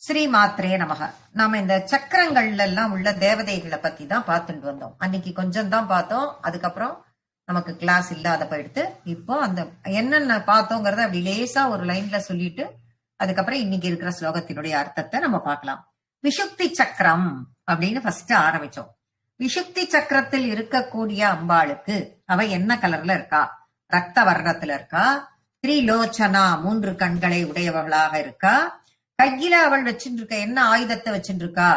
ஸ்ரீ மாத்ரே நமக. நாம இந்த சக்கரங்கள்ல எல்லாம் உள்ள தேவதைகளை பத்தி தான் பார்த்துட்டு வந்தோம். அன்னைக்கு கொஞ்சம் தான் பார்த்தோம். அதுக்கப்புறம் நமக்கு கிளாஸ் இல்லாத போயிடுத்து. இப்போ அந்த என்னென்ன பார்த்தோங்கிறத அப்படி லேசா ஒரு லைன்ல சொல்லிட்டு அதுக்கப்புறம் இன்னைக்கு இருக்கிற ஸ்லோகத்தினுடைய அர்த்தத்தை நம்ம பார்க்கலாம். விஷுக்தி சக்கரம் அப்படின்னு ஃபர்ஸ்ட் ஆரம்பிச்சோம். விஷுக்தி சக்கரத்தில் இருக்கக்கூடிய அம்பாளுக்கு அவ என்ன கலர்ல இருக்கா? ரத்த வர்ணத்துல இருக்கா? திரிலோச்சனா 3 கண்களை உடையவர்களாக இருக்கா? கையில அவள் வச்சுட்டு இருக்க என்ன ஆயுதத்தை வச்சுட்டு இருக்கா?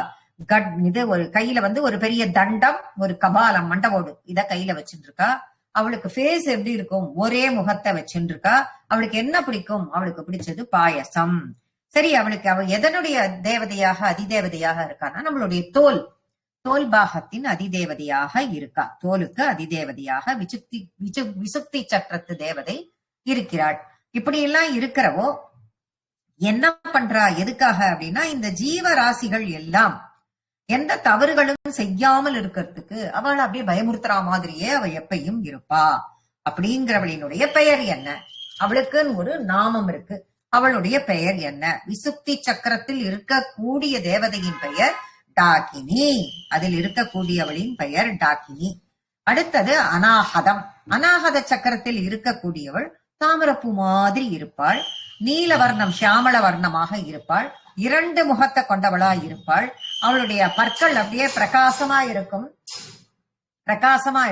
இது ஒரு கையில ஒரு பெரிய தண்டம், ஒரு கபாலம், மண்டவோடு இத கையில வச்சுட்டு இருக்கா. அவளுக்கு ஃபேஸ் எப்படி இருக்கும்? ஒரே முகத்தை வச்சுட்டு இருக்கா. அவளுக்கு என்ன பிடிக்கும்? அவளுக்கு பிடிச்சது பாயசம். சரி, அவ எதனுடைய தேவதையாக அதிதேவதையாக இருக்கான்னா நம்மளுடைய தோல் பாகத்தின் அதிதேவதையாக இருக்கா. தோலுக்கு அதிதேவதையாக விசுக்தி சக்கரத்து தேவதை இருக்கிறாள். இப்படி எல்லாம் இருக்கிறவோ என்ன பண்றா? எதுக்காக அப்படின்னா இந்த ஜீவராசிகள் எல்லாம் எந்த தவறுகளும் செய்யாமல் இருக்கிறதுக்கு அவள் அப்படியே பயமுறுத்துறா மாதிரியே அவ எப்பையும் இருப்பா. அப்படிங்கிறவளினுடைய பெயர் என்ன? அவளுக்கு ஒரு நாமம் இருக்கு. அவளுடைய பெயர் என்ன? விசுக்தி சக்கரத்தில் இருக்கக்கூடிய தேவதையின் பெயர் டாகினி. அதில் இருக்கக்கூடியவளின் பெயர் டாகினி. அடுத்தது அநாகதம். அநாகத சக்கரத்தில் இருக்கக்கூடியவள் தாமரப்பூ மாதிரி இருப்பாள். நீல வர்ணம், சியாமள வர்ணமாக இருப்பாள். 2 முகத்தை கொண்டவளா இருப்பாள். அவளுடைய பற்கள் அப்படியே பிரகாசமா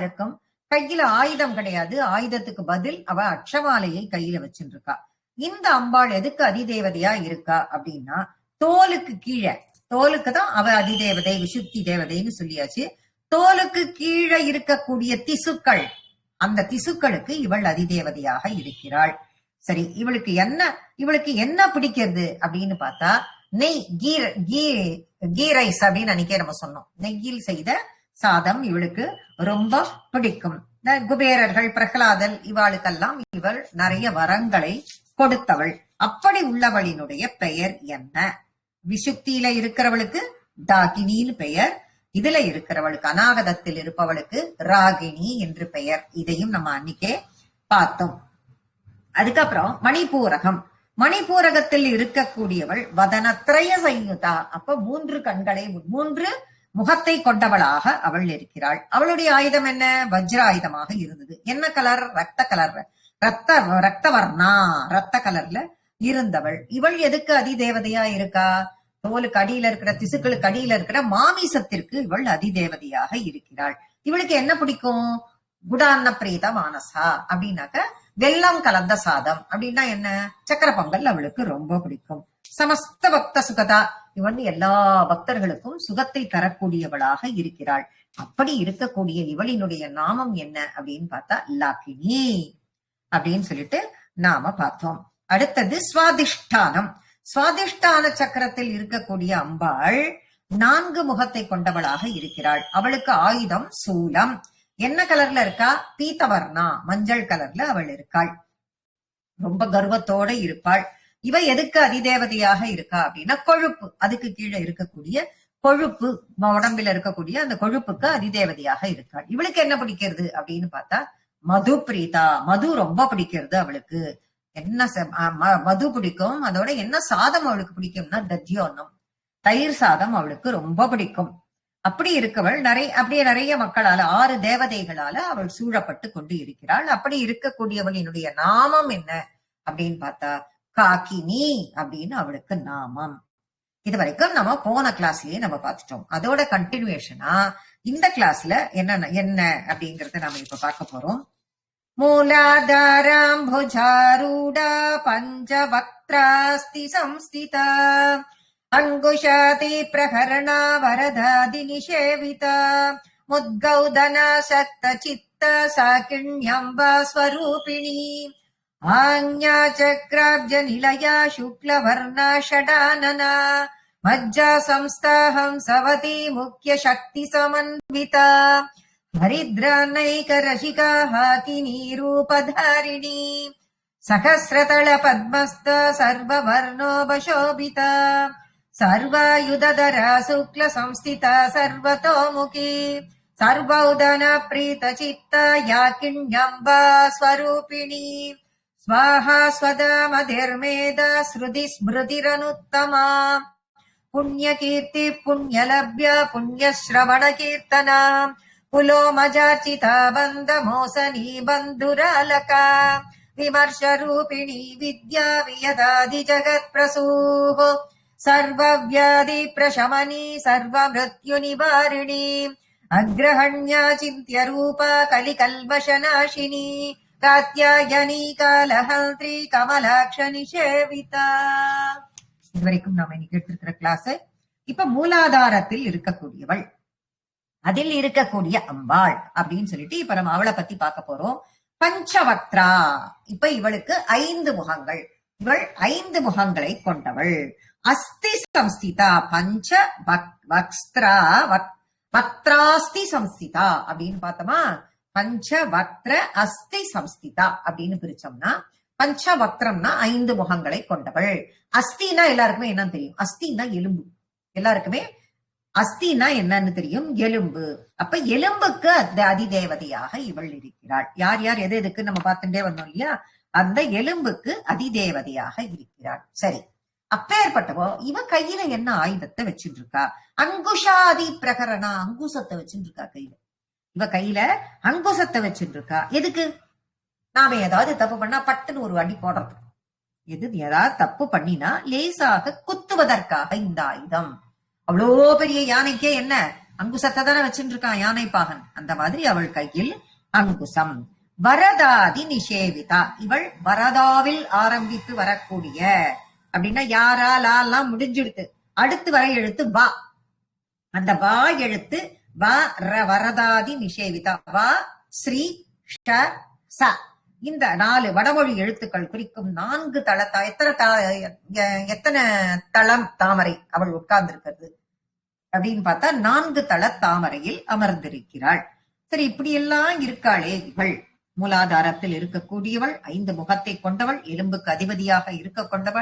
இருக்கும். கையில ஆயுதம் கிடையாது. ஆயுதத்துக்கு பதில் அவ அக்ஷமாலையை கையில வச்சுருக்கா. இந்த அம்பாள் எதுக்கு அதிதேவதையா இருக்கா அப்படின்னா தோலுக்கு கீழே, தோலுக்கு தான் அவ அதிதேவதை, விசுக்தி தேவதைன்னு சொல்லியாச்சு. தோலுக்கு கீழே இருக்கக்கூடிய திசுக்கள், அந்த திசுக்களுக்கு இவள் அதிதேவதையாக இருக்கிறாள். சரி, இவளுக்கு என்ன பிடிக்கிறது அப்படின்னு பார்த்தா நெய், கீ ரைஸ் அப்படின்னு அன்னைக்கே நம்ம சொன்னோம். நெய்யில் செய்த சாதம் இவளுக்கு ரொம்ப பிடிக்கும். குபேரர்கள், பிரகலாதல் இவாளுக்கெல்லாம் இவள் நிறைய வரங்களை கொடுத்தவள். அப்படி உள்ளவளினுடைய பெயர் என்ன? விசுக்தியில இருக்கிறவளுக்கு டாகினின்னு பெயர். இதுல இருக்கிறவளுக்கு, அநாகதத்தில் இருப்பவளுக்கு ராகினி என்று பெயர். இதையும் நம்ம அன்னைக்கே பார்த்தோம். அதுக்கப்புறம் மணிபூரகம். மணிபூரகத்தில் இருக்கக்கூடியவள் வதனத்ரய சயுதா. அப்ப 3 கண்களை, 3 முகத்தை கொண்டவளாக அவள் இருக்கிறாள். அவளுடைய ஆயுதம் என்ன? வஜ்ர ஆயுதமாக இருந்தது. என்ன கலர்? ரத்த வர்ணா, ரத்த கலர்ல இருந்தவள். இவள் எதுக்கு அதிதேவதையா இருக்கா? தோலுக்கு அடியில இருக்கிற, திசுக்களுக்கு அடியில இருக்கிற மாமிசத்திற்கு இவள் அதிதேவதையாக இருக்கிறாள். இவளுக்கு என்ன பிடிக்கும்? குடான்ன பிரீத மானசா அப்படின்னாக்க வெல்லம் கலந்த சாதம். அப்படின்னா என்ன? சக்கர பொங்கல் அவளுக்கு ரொம்ப பிடிக்கும். சமஸ்த பக்த சுகதா. இவன் எல்லா பக்தர்களுக்கும் சுகத்தை தரக்கூடியவளாக இருக்கிறாள். அப்படி இருக்கக்கூடிய இவளினுடைய நாமம் என்ன அப்படின்னு பார்த்தா லாக்கினி அப்படின்னு சொல்லிட்டு நாம பார்த்தோம். அடுத்தது சுவாதிஷ்டானம். சுவாதிஷ்டான சக்கரத்தில் இருக்கக்கூடிய அம்பாள் 4 முகத்தை கொண்டவளாக இருக்கிறாள். அவளுக்கு ஆயுதம் சூலம். என்ன கலர்ல இருக்கா? பீத்தவர்ணா, மஞ்சள் கலர்ல அவள் இருக்காள். ரொம்ப கர்வத்தோட இருப்பாள். இவ எதுக்கு அதிதேவதையாக இருக்கா அப்படின்னா கொழுப்பு, அதுக்கு கீழே இருக்கக்கூடிய கொழுப்பு, உடம்பில இருக்கக்கூடிய அந்த கொழுப்புக்கு அதிதேவதையாக இருக்காள். இவளுக்கு என்ன பிடிக்கிறது அப்படின்னு பார்த்தா மது பிரீதா. மது ரொம்ப பிடிக்கிறது அவளுக்கு. என்ன மது பிடிக்கும். அதோட என்ன சாதம் அவளுக்கு பிடிக்கும்னா தத்யோன்னம், தயிர் சாதம் அவளுக்கு ரொம்ப பிடிக்கும். அப்படி இருக்கவள் நிறைய மக்களால, 6 தேவதைகளால அவள் சூழப்பட்டு கொண்டு இருக்கிறாள். அப்படி இருக்கக்கூடியவளினுடைய நாமம் என்ன அப்படின்னு பார்த்தா காக்கினி அப்படின்னு அவளுக்கு நாமம். இது வரைக்கும் நம்ம போன கிளாஸ்லயே நம்ம பார்த்துட்டோம். அதோட கண்டினியூஷனா இந்த கிளாஸ்ல என்ன அப்படிங்கறத நாம இப்ப பார்க்க போறோம். மூலாதாராம் புஜாரூடா பஞ்சவக்த்ராஸ்தி சம்ஸ்திதா அங்குஷாதி பிரகரணா வரதாதி நிஷேவிதா முத்கௌதனா சக்த சித்த சாகிண்யம்பா ஸ்வரூபிணி ஆஞ்ஞா சக்ராப்ஜ நிலயா சுக்லவர்ணா ஷடானனா மஜ்ஜா சம்ஸ்தாஹம் சவதி முக்கிய சக்தி சமன்விதா ஹரித்ரானைக ரசிகா ஹாகினி ரூபதாரிணி சகஸ்ரதள பத்மஸ்த சர்வவர்ணோபசோபிதா சர்வாயுததரா சுக்ல சம்ஸ்திதா சர்வதோமுகி சர்வௌதன பிரீத சித்தா யாக்கிண்யம்பா ஸ்வரூபிணி ஸ்வாஹா ஸ்வதா மதிர்மேத ஸ்ருதி ஸ்மிருதிரனுத்தமா புண்ணிய கீர்த்தி புண்ணியலப்ய புண்ணியஸ்ரவண கீர்த்தனா புலோமஜார்ச்சிதா பந்த மோசனி பந்துராலகா விமர்ஷ ரூபிணி வித்யா வியதாதி ஜகத் பிரசூஹ சர்வவ்யாதி பிரசமனி சர்வ மிருத்யு நிவாரிணி அக்ரஹண்யா சிந்திய ரூபா கலிகல்மஷநாசினி காத்யாயனி காலஹந்திரி கமலாக்ஷ நிஷேவிதா. இதுவரைக்கும் நாம இன்னைக்கு எடுத்திருக்கிற கிளாஸ் இப்ப மூலாதாரத்தில் இருக்கக்கூடியவள், அதில் இருக்கக்கூடிய அம்பாள் அப்படின்னு சொல்லிட்டு இப்ப நம்ம அவளை பத்தி பார்க்க போறோம். பஞ்சவக்த்ரா. இப்ப இவளுக்கு 5 முகங்கள். இவள் 5 முகங்களை கொண்டவள். அஸ்தி சம்ஸ்திதா. பஞ்ச வக்த்ரா வக்த்ராஸ்தி சம்ஸ்திதா அப்படின்னு பார்த்தோமா. பஞ்ச வக்ர அஸ்தி சம்ஸ்திதா அப்படின்னு பிரிச்சோம்னா பஞ்ச வக்ரம்னா 5 முகங்களை கொண்டவள். அஸ்தினா எல்லாருக்குமே என்னன்னு தெரியும். அஸ்தினா எலும்பு. எல்லாருக்குமே அஸ்தினா என்னன்னு தெரியும், எலும்பு. அப்ப எலும்புக்கு அதிதேவதையாக இவள் இருக்கிறாள். யார் யார் எது எதுக்கு நம்ம பார்த்துட்டே வந்தோம் இல்லையா, அந்த எலும்புக்கு அதிதேவதையாக இருக்கிறாள். சரி, அப்பேற்பட்டவோ இவ கையில என்ன ஆயுதத்தை வச்சுட்டு இருக்கா? அங்குஷாதி பிரகரணா. அங்குசத்தை வச்சுட்டு இருக்கா கையில. இவ கையில அங்குசத்தை வச்சுட்டு இருக்கா. எதுக்கு? நாம ஏதாவது தப்பு பண்ணா பட்டுன்னு ஒரு அடி போடுறது. ஏதாவது தப்பு பண்ணினா லேசாக குத்துவதற்காக இந்த ஆயுதம். அவ்வளோ பெரிய யானைக்கே என்ன அங்குசத்தை தானே வச்சுட்டு இருக்கான் யானை பாகன். அந்த மாதிரி அவள் கையில் அங்குசம். வரதாதி நிஷேவிதா. இவள் வரதாவில் ஆரம்பித்து வரக்கூடிய, அப்படின்னா யாரா லாலாம் முடிஞ்சிடுத்து, அடுத்து வர எழுத்து வா. அந்த வா எழுத்து வா வரதாதி நிஷேவிதா. வா ஸ்ரீ ஷ ச. இந்த 4 வடமொழி எழுத்துக்கள் குறிக்கும் 4 தளத்தா. எத்தனை தளம் தாமரை அவள் உட்கார்ந்து இருக்கிறது அப்படின்னு பார்த்தா 4 தள தாமரையில் அமர்ந்திருக்கிறாள். சரி, இப்படி எல்லாம் இருக்காளே இவள். மூலாதாரத்தில் இருக்கக்கூடியவள், 5 முகத்தை கொண்டவள், எலும்புக்கு அதிபதியாக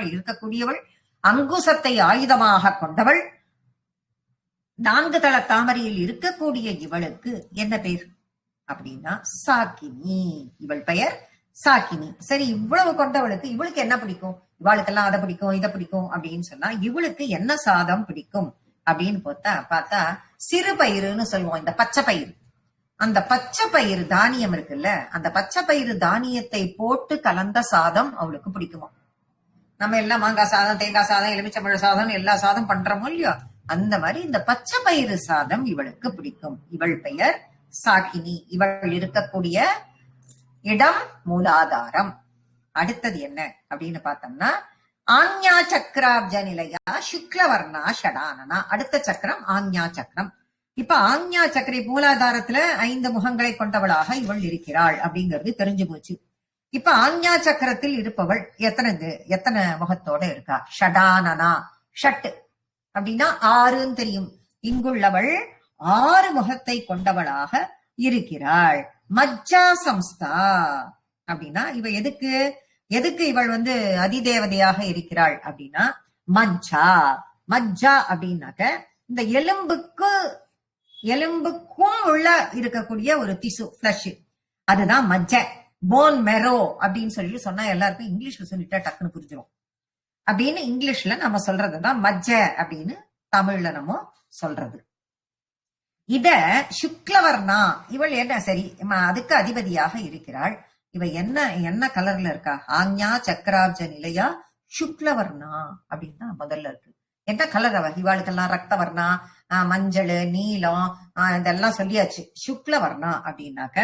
இருக்கக்கூடியவள், அங்குசத்தை ஆயுதமாக கொண்டவள், 4 தள தாமரையில் இருக்கக்கூடிய இவளுக்கு என்ன பேர் அப்படின்னா சாக்கினி. இவள் பெயர் சாக்கினி. சரி, இவ்வளவு கொண்டவளுக்கு இவளுக்கு என்ன பிடிக்கும்? இவளுக்கெல்லாம் அதை பிடிக்கும் இதை பிடிக்கும் அப்படின்னு சொன்னா இவளுக்கு என்ன சாதம் பிடிக்கும் அப்படின்னு பார்த்தா சிறு பயிறுன்னு சொல்லுவோம். இந்த பச்சை பயிறு, அந்த பச்சை பயிறு தானியம் இருக்குல்ல, அந்த பச்சை பயிறு தானியத்தை போட்டு கலந்த சாதம் அவளுக்கு பிடிக்குமா. நம்ம எல்லாம் மாங்காய் சாதம், தேங்காய் சாதம், எலுமிச்சம்பழ சாதம், எல்லா சாதம் பண்றோமோ இல்லையோ, அந்த மாதிரி இந்த பச்சை பயிறு சாதம் இவளுக்கு பிடிக்கும். இவள் பெயர் சாக்கினி. இவள் இருக்கக்கூடிய இடம் மூலாதாரம். அடுத்தது என்ன அப்படின்னு பார்த்தோம்னா ஆஞ்ஞா சக்கராப்ஜ நிலையா சுக்லவர்ணா ஷடானனா. அடுத்த சக்கரம் ஆஞ்ஞா சக்கரம். இப்ப ஆஞ்ஞா சக்கரை மூலாதாரத்துல 5 முகங்களை கொண்டவளாக இவள் இருக்கிறாள் அப்படிங்கிறது தெரிஞ்சு போச்சு. இப்ப ஆஞ்ஞா சக்கரத்தில் இருப்பவள் எத்தனை முகத்தோட இருக்கா? ஷடானனா. ஷட் அப்படின்னா 6ன்னு தெரியும். இங்குள்ளவள் 6 முகத்தை கொண்டவளாக இருக்கிறாள். மஜ்ஜா சம்ஸ்தா அப்படின்னா இவ எதுக்கு இவள் அதிதேவதையாக இருக்கிறாள் அப்படின்னா மஜ்ஜா அப்படின்னாக்க இந்த எலும்புக்கும் உள்ள இருக்கக்கூடிய ஒரு திசு, பிளஷ், அதுதான் மஜ்ஜை. போன் மெரோ அப்படின்னு சொல்லி சொன்னா எல்லாருக்கும் இங்கிலீஷ்ல சொல்லிட்டா டக்குன்னு புரிஞ்சிடும். அப்படின்னு இங்கிலீஷ்ல நம்ம சொல்றதுதான் மஜ்ஜை அப்படின்னு தமிழ்ல நம்ம சொல்றது. இத சுக்லவர்ணா இவள் என்ன? சரி, அதுக்கு அதிபதியாக இருக்கிறாள். இவ என்ன கலர்ல இருக்கா? ஆஞ்ஞா சக்கராப்ஜ நிலையா சுக்லவர்ணா அப்படின்னு முதல்ல இருக்கு. என்ன கலர் அவ? இவாளுக்கெல்லாம் ரக்தவர்ணா, மஞ்சள், நீலம், இதெல்லாம் சொல்லியாச்சு. சுக்லவர்ணா அப்படின்னாக்க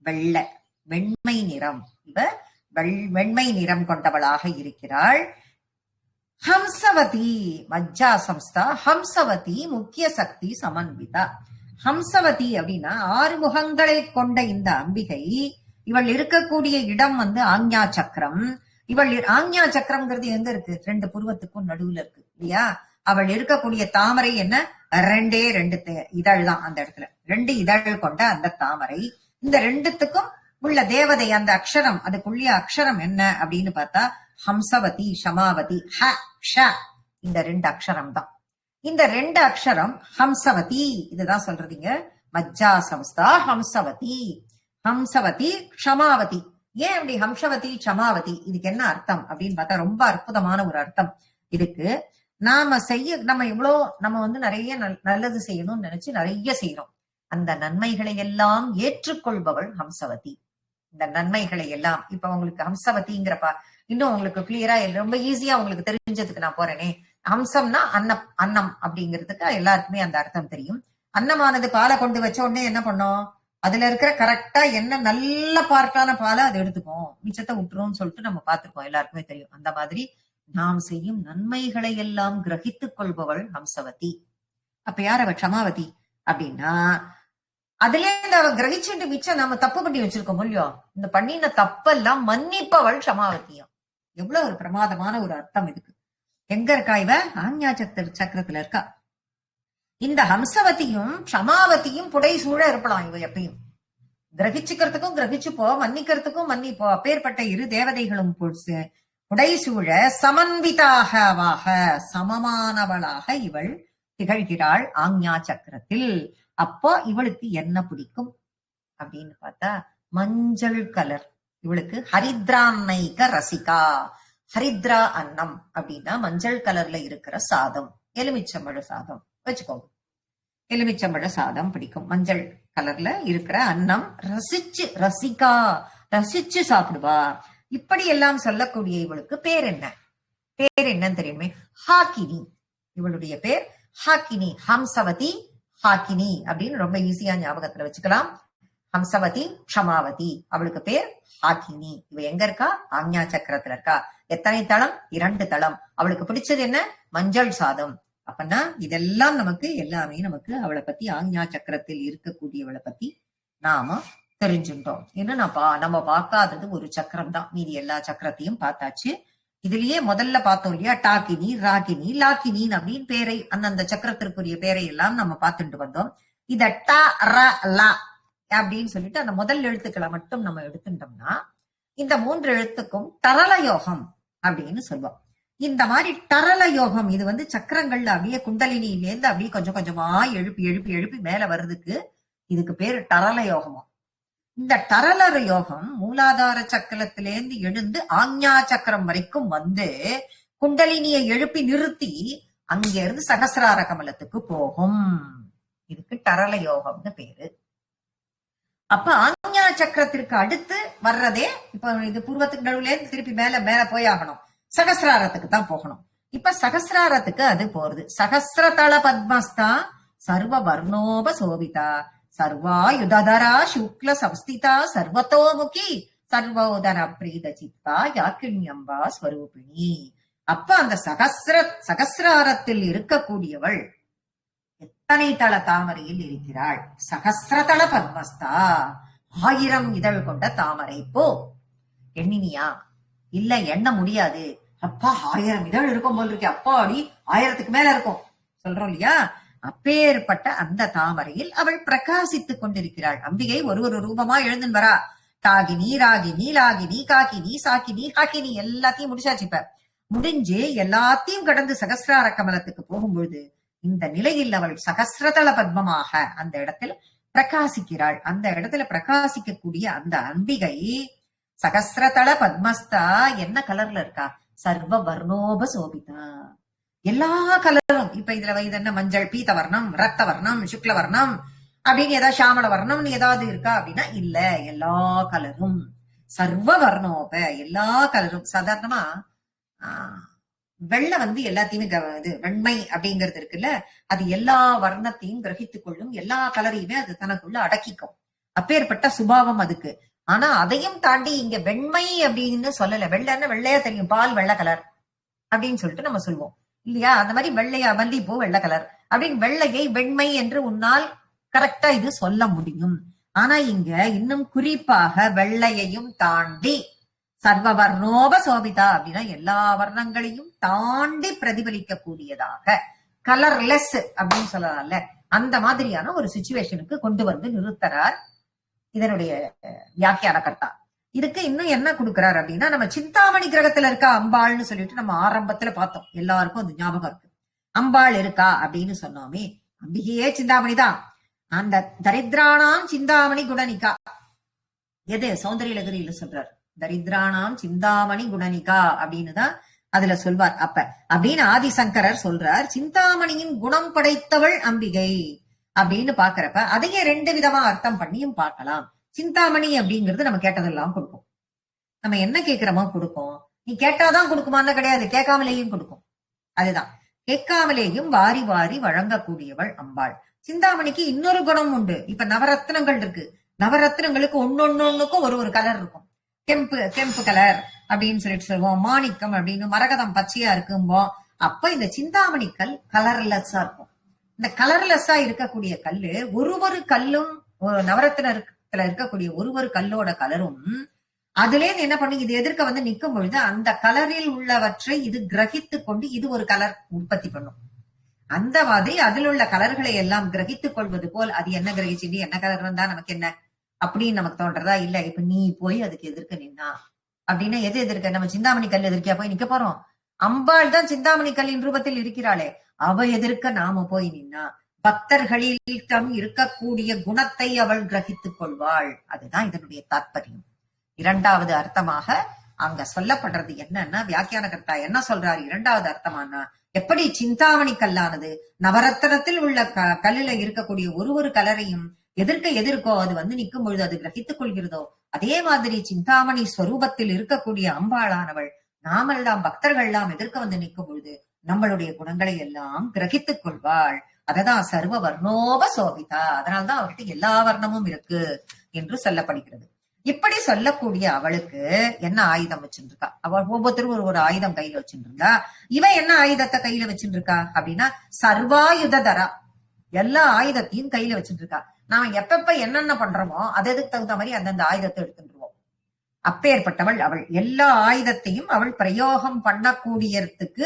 வெண்மை நிறம். இவ வெண்மை நிறம் கொண்டவளாக இருக்கிறாள். ஹம்சவதி. மஜ்ஜா சம்ஸ்தா ஹம்சவதி முக்கிய சக்தி சமன்விதா. ஹம்சவதி அப்படின்னா 6 முகங்களை கொண்ட இந்த அம்பிகை இவள் இருக்கக்கூடிய இடம் ஆஞ்ஞா சக்கரம். ஆஞ்ஞா சக்கரம்ங்கிறது எங்க இருக்கு? 2 புருவத்துக்கும் நடுவுல இருக்கு இல்லையா? அவள் இருக்கக்கூடிய தாமரை என்ன? 2 இதழ் தான் அந்த இடத்துல. 2 இதழ் கொண்ட அந்த தாமரை. இந்த 2த்துக்கும் உள்ள தேவதை அந்த அக்ஷரம், அதுக்குள்ள அக்ஷரம் என்ன அப்படின்னு பார்த்தா ஹம்சவதி, ஷமாவதி, ஹ ஷ. இந்த 2 அக்ஷரம் தான். இந்த 2 அக்ஷரம் ஹம்சவதி. இதுதான் சொல்றதுங்க. மஜ்ஜா சம்ஸ்தா ஹம்சவதி. ஹம்சவதி க்ஷமாவதி. ஏன் அப்படி ஹம்சவதி க்ஷமாவதி? இதுக்கு என்ன அர்த்தம் அப்படின்னு பார்த்தா ரொம்ப அற்புதமான ஒரு அர்த்தம் இதுக்கு. நம்ம நம்ம நிறைய நல்லது செய்யணும்னு நினைச்சு நிறைய செய்யறோம். அந்த நன்மைகளை எல்லாம் ஏற்றுக்கொள்பவள் ஹம்சவதி. இந்த நன்மைகளை எல்லாம் இப்ப உங்களுக்கு ஹம்சவதிங்கிறப்பா இன்னும் உங்களுக்கு கிளியரா ரொம்ப ஈஸியா உங்களுக்கு தெரிஞ்சதுக்கு நான் போறேனே. ஹம்சம்னா அன்னம் அப்படிங்கிறதுக்கு எல்லாருக்குமே அந்த அர்த்தம் தெரியும். அன்னமானது பாலை கொண்டு வச்ச உடனே என்ன பண்ணோம், அதுல இருக்கிற கரெக்டா என்ன நல்ல பார்ட்டான பாலை அதை எடுத்துக்கும், மிச்சத்தை விட்டுரும்னு சொல்லிட்டு நம்ம பார்த்திருக்கோம், எல்லாருக்குமே தெரியும். அந்த மாதிரி நாம் செய்யும் நன்மைகளை எல்லாம் கிரகித்துக் கொள்பவள் ஹம்சவதி. அப்ப யார் அவ க்ஷமாவதி அப்படின்னா, அதுல இந்த கிரகிச்சுட்டு மிச்சம் நம்ம தப்பு பண்ணி வச்சிருக்கோம் இல்லையோ, இந்த பண்ணின தப்பெல்லாம் மன்னிப்பவள் க்ஷமாவதியும். எவ்வளவு ஒரு பிரமாதமான ஒரு அர்த்தம் இதுக்கு. எங்க இருக்கா இவ? ஆஞ்ஞா சக்கரத்துல இருக்கா. இந்த ஹம்சவதியும் க்ஷமாவதியும் புடை சூழ இருப்பலாம். இவ எப்பயும் கிரகிச்சுக்கிறதுக்கும் கிரகிச்சுப்போ, மன்னிக்கிறதுக்கும் மன்னிப்போ. அப்பேற்பட்ட இரு தேவதைகளும் புடை சூழ சமன்விதாகவாக சமமானவளாக இவள் திகழ்கிறாள் ஆஞ்ஞா சக்கரத்தில். அப்போ இவளுக்கு என்ன பிடிக்கும் அப்படின்னு பார்த்தா மஞ்சள் கலர். இவளுக்கு ஹரித்ரான்னைக ரசிகா. ஹரித்ரா அன்னம் அப்படின்னா மஞ்சள் கலர்ல இருக்கிற சாதம், எலுமிச்சம்பழ சாதம் வச்சுக்கோங்க. எலுமிச்சம்பழ சாதம் பிடிக்கும். மஞ்சள் கலர்ல இருக்கிற அன்னம் ரசிகா, ரசிச்சு சாப்பிடுவா. இப்படி எல்லாம் சொல்லக்கூடிய இவளுக்கு பேர் என்ன? பேர் என்னன்னு தெரியுமே, ஹாக்கினி. இவளுடைய பேர் ஹாக்கினி. ஹம்சவதி ஹாக்கினி அப்படின்னு ரொம்ப ஈஸியா ஞாபகத்துல வச்சுக்கலாம். ஹம்சவதி க்ஷமாவதி, அவளுக்கு பேர் ஹாக்கினி. இவ எங்க இருக்கா? ஆஞ்ஞா சக்கரத்துல இருக்கா. எத்தனை தளம்? 2 தளம். அவளுக்கு பிடிச்சது என்ன? மஞ்சள் சாதம். அப்பன்னா இதெல்லாம் எல்லாமே நமக்கு அவளை பத்தி, ஆஞ்ஞா சக்கரத்தில் இருக்கக்கூடியவளை பத்தி நாம தெரிஞ்சுட்டோம். இன்னும் நம்ம பார்க்காதது ஒரு சக்கரம் தான். மீதி எல்லா சக்கரத்தையும் பார்த்தாச்சு. இதுலயே முதல்ல பார்த்தோம் இல்லையா, டாக்கினி, ராகினி, லாக்கினின் அப்படின்னு பேரை, அந்தந்த சக்கரத்திற்குரிய பேரை எல்லாம் நம்ம பார்த்துட்டு வந்தோம். இத ட ர லா அப்படின்னு சொல்லிட்டு அந்த முதல் எழுத்துக்களை மட்டும் நம்ம எடுத்துட்டோம்னா இந்த 3 எழுத்துக்கும் டரல யோகம் அப்படின்னு சொல்லுவோம். இந்த மாதிரி டரல யோகம் இது சக்கரங்கள்ல அப்படியே குண்டலினியிலேருந்து அப்படியே கொஞ்சம் கொஞ்சமா எழுப்பி எழுப்பி எழுப்பி மேல வர்றதுக்கு இதுக்கு பேரு டரல யோகமா. இந்த டரலர யோகம் மூலாதார சக்கரத்திலேருந்து எழுந்து ஆஞ்ஞா சக்கரம் வரைக்கும் குண்டலினியை எழுப்பி நிறுத்தி அங்க இருந்து சகசிரார கமலத்துக்கு போகும். இதுக்கு டரல யோகம்னு பேரு. அப்ப ஆஞ்ஞா சக்கரத்திற்கு அடுத்து வர்றதே, இப்ப இது பூர்வத்துக்கு நடுவுல இருந்து திருப்பி மேல மேல போய் ஆகணும், சகசிராரத்துக்கு தான் போகணும். இப்ப சகசிராரத்துக்கு அது போறது. சகசிரதள பத்மஸ்தா சர்வ வர்ணோப சோபிதா சர்வாயுதரா சுக்ல சம்ஸ்திதா சர்வத்தோமுகி சர்வோதர பிரீத சித்தா யாக்கிண்யம்பா ஸ்வரூபிணி. அப்ப அந்த சகசிராரத்தில் இருக்கக்கூடியவள் எத்தனை தள தாமரையில் இருக்கிறாள்? சகசிரதள பத்மஸ்தா, 1000 இதழ் கொண்ட தாமரை போ. எண்ணினியா? இல்ல, எண்ண முடியாது. அப்பா 1000 இதழ் இருக்கும் போல் இருக்கு, அப்பாடி 1000க்கு மேல இருக்கும் சொல்றோம் இல்லையா. அப்பேற்பட்ட அந்த தாமரையில் அவள் பிரகாசித்துக் கொண்டிருக்கிறாள். அம்பிகை ஒரு ஒரு ரூபமா எழுந்து வரா. காகினி, ராகினி, லாகினி, காக்கினி, சாக்கினி, ஹாக்கினி எல்லாத்தையும் முடிச்சாச்சு. இப்ப முடிஞ்சு எல்லாத்தையும் கடந்து சகசிரார கமலத்துக்கு போகும்பொழுது இந்த நிலையில் அவள் சகசிரதள பத்மமாக அந்த இடத்துல பிரகாசிக்கிறாள். அந்த இடத்துல பிரகாசிக்கக்கூடிய அந்த அம்பிகை சகசிரதள பத்மஸ்தா என்ன கலர்ல இருக்கா? சர்வ வர்ணோப சோபிதா, எல்லா கலரும். இப்ப இதுல இது என்ன, மஞ்சள், பீத வர்ணம், ரத்த வர்ணம், சுக்ல வர்ணம் அப்படின்னு ஏதாவது சாமல வர்ணம்னு ஏதாவது இருக்கா அப்படின்னா இல்ல, எல்லா கலரும். சர்வ வர்ணோப, எல்லா கலரும். சாதாரணமா வெள்ளை எல்லாத்தையுமே இது வெண்மை அப்படிங்கிறது இருக்குல்ல, அது எல்லா வர்ணத்தையும் கிரகித்துக் கொள்ளும், எல்லா கலரையுமே அது தனக்குள்ள அடக்கிக்கும். அப்பேற்பட்ட சுபாவம் அதுக்கு. ஆனா அதையும் தாண்டி இங்க வெண்மை அப்படின்னு சொல்லல. வெள்ளைன்னு வெள்ளையா தெரியும், பால் வெள்ளை கலர் அப்படின்னு சொல்லிட்டு நம்ம சொல்லுவோம் இல்லையா. அந்த மாதிரி வெள்ளையா, மல்லிப்பூ வெள்ளை கலர் அப்படின்னு வெள்ளையை வெண்மை என்று உன்னால் கரெக்டா இது சொல்ல முடியும். ஆனா இங்க இன்னும் குறிப்பாக வெள்ளையையும் தாண்டி சர்வ வர்ணோப சோபிதா அப்படின்னா எல்லா வர்ணங்களையும் தாண்டி பிரதிபலிக்க கூடியதாக, கலர்லெஸ் அப்படின்னு சொல்லலாம்ல, அந்த மாதிரியான ஒரு சிச்சுவேஷனுக்கு கொண்டு நிறுத்துறார் இதனுடைய வியாக்கியான கர்த்தா. இதுக்கு இன்னும் என்ன கொடுக்கிறார் அப்படின்னா, நம்ம சிந்தாமணி கிரகத்துல இருக்கா அம்பாள்னு சொல்லிட்டு நம்ம ஆரம்பத்துல பார்த்தோம். எல்லாருக்கும் அது ஞாபகம் இருக்கு. அம்பாள் இருக்கா அப்படின்னு சொன்னோமே, அம்பிகையே சிந்தாமணி தான். அந்த தரித்ராணாம் சிந்தாமணி குணனிகா, எது சௌந்தரிய லகரியில சொல்றார், தரித்ராணாம் சிந்தாமணி குணனிகா அப்படின்னு தான் அதுல சொல்வார். அப்ப அப்படின்னு ஆதிசங்கரர் சொல்றார், சிந்தாமணியின் குணம் படைத்தவள் அம்பிகை அப்படின்னு பாக்குறப்ப அதையே 2 விதமா அர்த்தம் பண்ணியும் பார்க்கலாம். சிந்தாமணி அப்படிங்கிறது நம்ம கேட்டதெல்லாம் கொடுக்கும். நம்ம என்ன கேட்கிறோமோ கொடுக்கும். நீ கேட்டாதான் கொடுக்குமான்னு கிடையாது, கேட்காமலேயும் கொடுக்கும். அதுதான், கேட்காமலேயும் வாரி வாரி வழங்கக்கூடியவள் அம்பாள். சிந்தாமணிக்கு இன்னொரு குணம் உண்டு. இப்ப நவரத்னங்கள் இருக்கு. நவரத்னங்களுக்கு ஒன்னொன்னுக்கும் ஒரு கலர் இருக்கும். கெம்பு கலர் அப்படின்னு சொல்லிட்டு சொல்லுவோம். மாணிக்கம் அப்படின்னு மரகதம் பச்சையா இருக்கும்போம். அப்ப இந்த சிந்தாமணி கல் கலர்லெஸ்ஸா இருக்கும். இந்த கலர்லெஸ்ஸா இருக்கக்கூடிய கல்லு ஒரு கல்லும் நவரத்னத்துல இருக்கக்கூடிய ஒரு கல்லோட கலரும் அதுல என்ன பண்ணு, இது எதிர்க்க வந்து நிற்கும் பொழுது அந்த கலரில் உள்ளவற்றை இது கிரகித்து கொண்டு இது ஒரு கலர் உற்பத்தி பண்ணும். அந்த மாதிரி அதில் உள்ள கலர்களை எல்லாம் கிரகித்துக் கொள்வது போல் அது என்ன கிரகிச்சுட்டு என்ன கலர் இருந்தா நமக்கு என்ன அப்படின்னு நமக்கு தோன்றதா? இல்ல, இப்ப நீ போய் அதுக்கு எதிர்க்க நின்னா அப்படின்னா எது எதிர்க்க? நம்ம சிந்தாமணி கல் எதிர்க்கியா போய் நிக்க போறோம்? அம்பாள் தான் சிந்தாமணி கல்லின் ரூபத்தில் இருக்கிறாளே, அவ எதிர்க்க நாம போய் நின்னா பக்தர்களில் தம் இருக்கக்கூடிய குணத்தை அவள் கிரகித்துக் கொள்வாள். அதுதான் இதனுடைய தாற்பயம். இரண்டாவது அர்த்தமாக அங்க சொல்லப்படுறது என்னன்னா, வியாக்கியானகர்த்தா என்ன சொல்றாரு இரண்டாவது அர்த்தமானா, எப்படி சிந்தாமணி கல்லானது நவரத்னத்தில் உள்ள கல்லில இருக்கக்கூடிய ஒரு கலரையும் எதிர்க்கோ அது வந்து நிற்கும் பொழுது அது கிரகித்துக் கொள்கிறதோ, அதே மாதிரி சிந்தாமணி ஸ்வரூபத்தில் இருக்கக்கூடிய அம்பாளானவள் நாமெல்லாம் பக்தர்கள்லாம் எதிர்க்க வந்து நிற்கும் பொழுது நம்மளுடைய குணங்களை எல்லாம் கிரகித்துக் கொள்வாள். அததான் சர்வ வர்ணோப சோபிதா, அதனால்தான் அவர்கிட்ட எல்லா வர்ணமும் இருக்கு என்று சொல்லப்படுகிறது. இப்படி சொல்லக்கூடிய அவளுக்கு என்ன ஆயுதம் வச்சுருக்கா? அவள் ஒவ்வொருத்தரும் ஒரு ஆயுதம் கையில வச்சுருக்கா. இவ என்ன ஆயுதத்தை கையில வச்சுருக்கா அப்படின்னா, சர்வாயுதரா, எல்லா ஆயுதத்தையும் கையில வச்சுட்டு இருக்கா. நாம எப்ப என்னென்ன பண்றோமோ அதுக்கு தகுந்த மாதிரி அந்தந்த ஆயுதத்தை எடுத்துருவோம். அப்பேற்பட்டவள் அவள். எல்லா ஆயுதத்தையும் அவள் பிரயோகம் பண்ணக்கூடியதுக்கு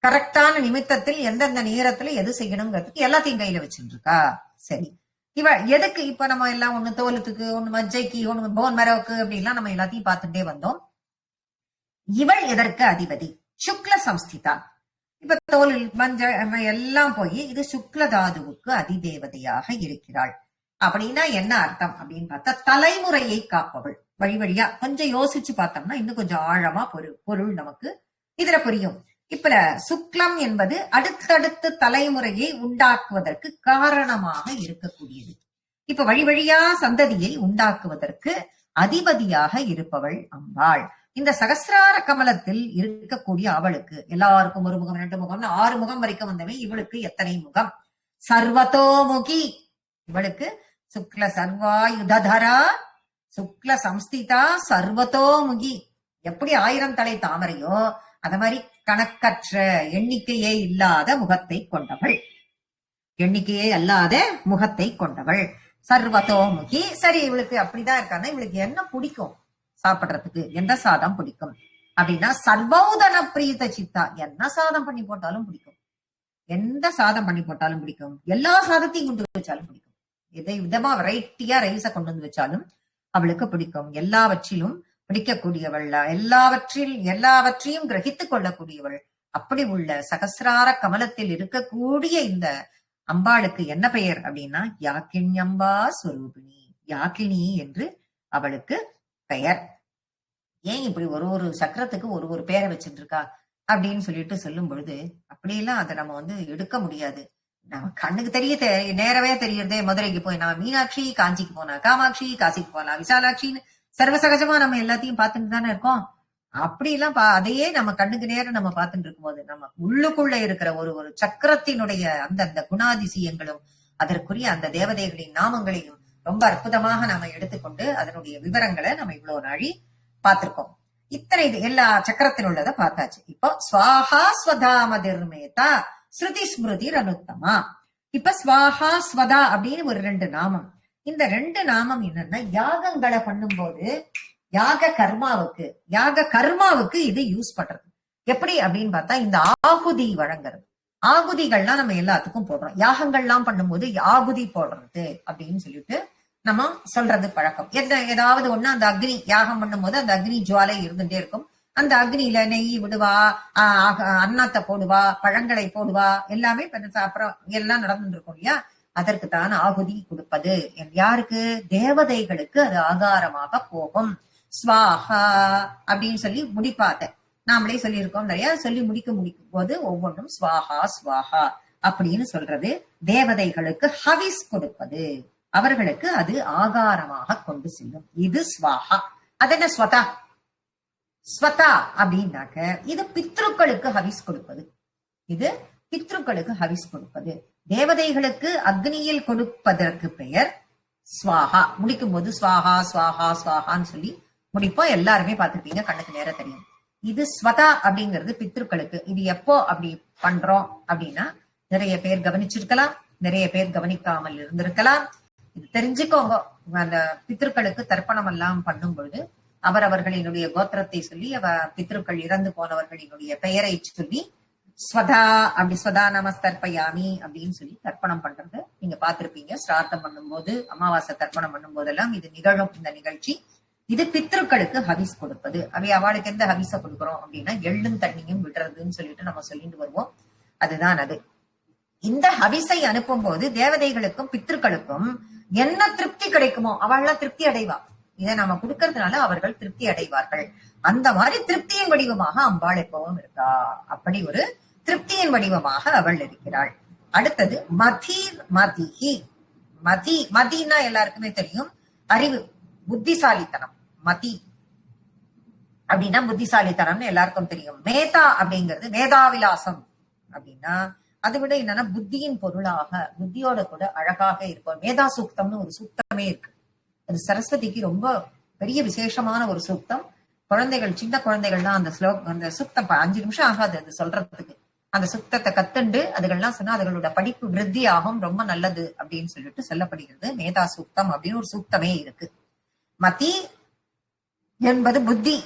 கரெக்டான நிமித்தத்தில் எந்தெந்த நேரத்துல எது செய்யணுங்கிறதுக்கு எல்லாத்தையும் கையில வச்சுட்டு இருக்கா. சரி, இவ எதுக்கு? இப்ப நம்ம எல்லாம் ஒண்ணு தோலுக்கு, ஒண்ணு மஜ்ஜைக்கு, ஒண்ணு போன் மரவுக்கு அப்படின்லாம் நம்ம எல்லாத்தையும் பார்த்துட்டே வந்தோம். இவள் எதற்கு அதிபதி? சுக்ல சம்ஸ்திதா. இப்ப தோல் மஞ்சள் எல்லாம் போய் இது சுக்ல தாதுவுக்கு அதிதேவதையாக இருக்கிறாள். அப்படின்னா என்ன அர்த்தம் அப்படின்னு பார்த்தா, தலைமுறையை காப்பவள். வழி வழியா கொஞ்சம் யோசிச்சு பார்த்தோம்னா இன்னும் கொஞ்சம் ஆழமா பொருள் நமக்கு இதுல புரியும். இப்ப சுக்லம் என்பது அடுத்தடுத்து தலைமுறையை உண்டாக்குவதற்கு காரணமாக இருக்கக்கூடியது. இப்ப வழி வழியா சந்ததியை உண்டாக்குவதற்கு அதிபதியாக இருப்பவள் அம்பாள். இந்த சகசிரார கமலத்தில் இருக்கக்கூடிய அவளுக்கு எல்லாருக்கும் 1 முகம் 2 முகம் 6 முகம் வரைக்கும் வந்தவை. இவளுக்கு எத்தனை முகம்? சர்வதோமுகி. இவளுக்கு சுக்ல சர்வாயுதரா சுக்ல சம்ஸ்திதா சர்வதோமுகி. எப்படி 1000 தலை தாமரையோ அத மாதிரி கணக்கற்ற எண்ணிக்கையே இல்லாத முகத்தை கொண்டவள். எண்ணிக்கையே அல்லாத முகத்தை கொண்டவள் சர்வதோமுகி. சரி, இவளுக்கு அப்படிதான் இருக்காங்க. இவளுக்கு என்ன பிடிக்கும் சாப்பிடுறதுக்கு? எந்த சாதம் பிடிக்கும் அப்படின்னா, சர்வௌதன பிரீத சித்தா. என்ன சாதம் பண்ணி போட்டாலும் பிடிக்கும். எந்த சாதம் பண்ணி போட்டாலும் பிடிக்கும். எல்லா சாதத்தையும் கொண்டு வச்சாலும் பிடிக்கும். எதை விதமா வெரைட்டியா ரைஸ கொண்டு வந்து வச்சாலும் அவளுக்கு பிடிக்கும். எல்லாவற்றிலும் பிடிக்கக்கூடியவள், எல்லாவற்றையும் கிரகித்துக் கொள்ளக்கூடியவள். அப்படி உள்ள சகசிரார கமலத்தில் இருக்கக்கூடிய இந்த அம்பாளுக்கு என்ன பெயர் அப்படின்னா, யாக்கிண்யம்பா ஸ்வரூபிணி. யாக்கினி என்று அவளுக்கு பெயர். ஏன் இப்படி ஒரு சக்கரத்துக்கு ஒரு பேரை வச்சுட்டு இருக்கா அப்படின்னு சொல்லிட்டு சொல்லும் பொழுது, அப்படியெல்லாம் அதை நம்ம வந்து எடுக்க முடியாது. நம்ம கண்ணுக்கு நேரவே தெரியறதே. மதுரைக்கு போய் நம்ம மீனாட்சி, காஞ்சிக்கு போனா காமாட்சி, காசிக்கு போனா விசாலாட்சின்னு சர்வசகஜமா நம்ம எல்லாத்தையும் பார்த்துட்டு தானே இருக்கோம். அப்படி எல்லாம் அதையே நம்ம கண்ணுக்கு நேரம் நம்ம பார்த்துட்டு இருக்கும் போது நம்ம உள்ளுக்குள்ள இருக்கிற ஒரு சக்கரத்தினுடைய அந்த குணாதிசயங்களும் அதற்குரிய அந்த தேவதைகளின் நாமங்களையும் ரொம்ப அற்புதமாக நாம எடுத்துக்கொண்டு அதனுடைய விவரங்களை நம்ம இவ்வளவு நாளி பார்த்திருக்கோம். இத்தனை எல்லா சக்கரத்தில் உள்ளதை பார்த்தாச்சு. இப்போ ஸ்வாஹா ஸ்வதாமதிர்மேதா ஸ்ருதி ஸ்மிருதி அனுத்தமா. இப்ப ஸ்வாஹா ஸ்வதா அப்படின்னு ஒரு 2 நாமம். இந்த 2 நாமம் என்னன்னா, யாகங்களை பண்ணும் போது யாக கர்மாவுக்கு இது யூஸ் பண்றது. எப்படி அப்படின்னு பார்த்தா, இந்த ஆகுதி வழங்குறது. ஆகுதிகள்லாம் நம்ம எல்லாத்துக்கும் போடுறோம். யாகங்கள்லாம் பண்ணும்போது ஆகுதி போடுறது அப்படின்னு சொல்லிட்டு நம்ம சொல்றது பழக்கம். ஏதாவது ஒண்ணு அந்த அக்னி யாகம் பண்ணும் போது அந்த அக்னி ஜுவாலை இருந்துட்டே இருக்கும். அந்த அக்னியில நெய் விடுவா, அன்னத்தை போடுவா, பழங்களை போடுவா, எல்லாமே அப்புறம் எல்லாம் நடந்துட்டு இருக்கும் இல்லையா? அதற்கு தான் ஆகுதி கொடுப்பது. யாருக்கு? தேவதைகளுக்கு அது ஆகாரமாக போகும். ஸ்வாஹா அப்படின்னு சொல்லி முடிப்பாத. நாமளே சொல்லியிருக்கோம் நிறைய. சொல்லி முடிக்கும் போது ஒவ்வொன்றும் ஸ்வாஹா ஸ்வாஹா அப்படின்னு சொல்றது. தேவதைகளுக்கு ஹவிஸ் கொடுப்பது, அவர்களுக்கு அது ஆகாரமாக கொண்டு செல்லும். இது ஸ்வாஹா. அது என்ன ஸ்வதா? ஸ்வதா அப்படின்னாக்க இது பித்ருக்களுக்கு ஹவிஸ் கொடுப்பது. இது பித்ருக்களுக்கு ஹவிஸ் கொடுப்பது. தேவதைகளுக்கு அக்னியில் கொடுப்பதற்கு பெயர் ஸ்வாஹா. முடிக்கும் போது ஸ்வாஹா ஸ்வாஹா ஸ்வாஹான்னு சொல்லி முடிப்போம். எல்லாருமே பார்த்திருப்பீங்க, கண்ணுக்கு நேர தெரியும். இது ஸ்வதா அப்படிங்கிறது பித்ருக்களுக்கு. இது எப்போ அப்படி பண்றோம் அப்படின்னா, நிறைய பேர் கவனிச்சிருக்கலாம், நிறைய பேர் கவனிக்காமல் இருந்திருக்கலாம். இது தெரிஞ்சுக்கோங்க. அந்த பித்ருக்களுக்கு தர்ப்பணம் எல்லாம் பண்ணும் பொழுது அவரவர்களினுடைய கோத்திரத்தை சொல்லி, பித்ருக்கள் இறந்து போனவர்களினுடைய பெயரை சொல்லி ஸ்வதா அப்படி ஸ்வதா நமஸ்தர்ப்பயாமி அப்படின்னு சொல்லி தர்ப்பணம் பண்றது நீங்க பார்த்திருப்பீங்க. ஸ்ரார்த்தம் பண்ணும்போது, அமாவாசை தர்ப்பணம் பண்ணும் போதெல்லாம் இது நிகழும். இந்த நிகழ்ச்சி இது பித்ருக்களுக்கு ஹவிஸ் கொடுப்பது. அவளுக்கு எந்த ஹவிஸ கொடுக்குறோம் அப்படின்னா எள்ளும் தண்ணியும் விடுறதுன்னு சொல்லிட்டு நம்ம சொல்லிட்டு வருவோம். அதுதான் அது. இந்த ஹவிஸை அனுப்பும் போது தேவதைகளுக்கும் பித்ருக்களுக்கும் என்ன திருப்தி கிடைக்குமோ அவள்லாம் திருப்தி அடைவா. இதை நாம கொடுக்கறதுனால அவர்கள் திருப்தி அடைவார்கள். அந்த மாதிரி திருப்தியின் வடிவமாக அம்பாள் எப்பவும் இருக்கா. அப்படி ஒரு திருப்தியின் வடிவமாக அவள் இருக்கிறாள். அடுத்தது மதீர் மதிஹி. மதினா எல்லாருக்குமே தெரியும், அறிவு, புத்திசாலித்தனம். மதி அப்படின்னா புத்திசாலித்தனம்னு எல்லாருக்கும் தெரியும். மேதா அப்படிங்கிறது மேதாவிலாசம் அப்படின்னா அதை விட என்னன்னா புத்தியின் பொருளாக, புத்தியோட கூட அழகாக இருக்கும். மேதா சூக்தம்னு ஒரு சூக்தமே இருக்கு. அது சரஸ்வதிக்கு ரொம்ப பெரிய விசேஷமான ஒரு சூக்தம். குழந்தைகள், சின்ன குழந்தைகள்லாம் அந்த சூக்தம் 5 நிமிஷம் ஆகாது அது சொல்றதுக்கு. அந்த சுத்தத்தை கத்துண்டு அதுகள்லாம் சொன்னா அதுகளோட படிப்பு விருத்தி ஆகும், ரொம்ப நல்லது அப்படின்னு சொல்லிட்டு சொல்லப்படுகிறது. மேதா சூக்தம் அப்படின்னு ஒரு சூக்தமே இருக்கு. மதி என்பது புத்தி,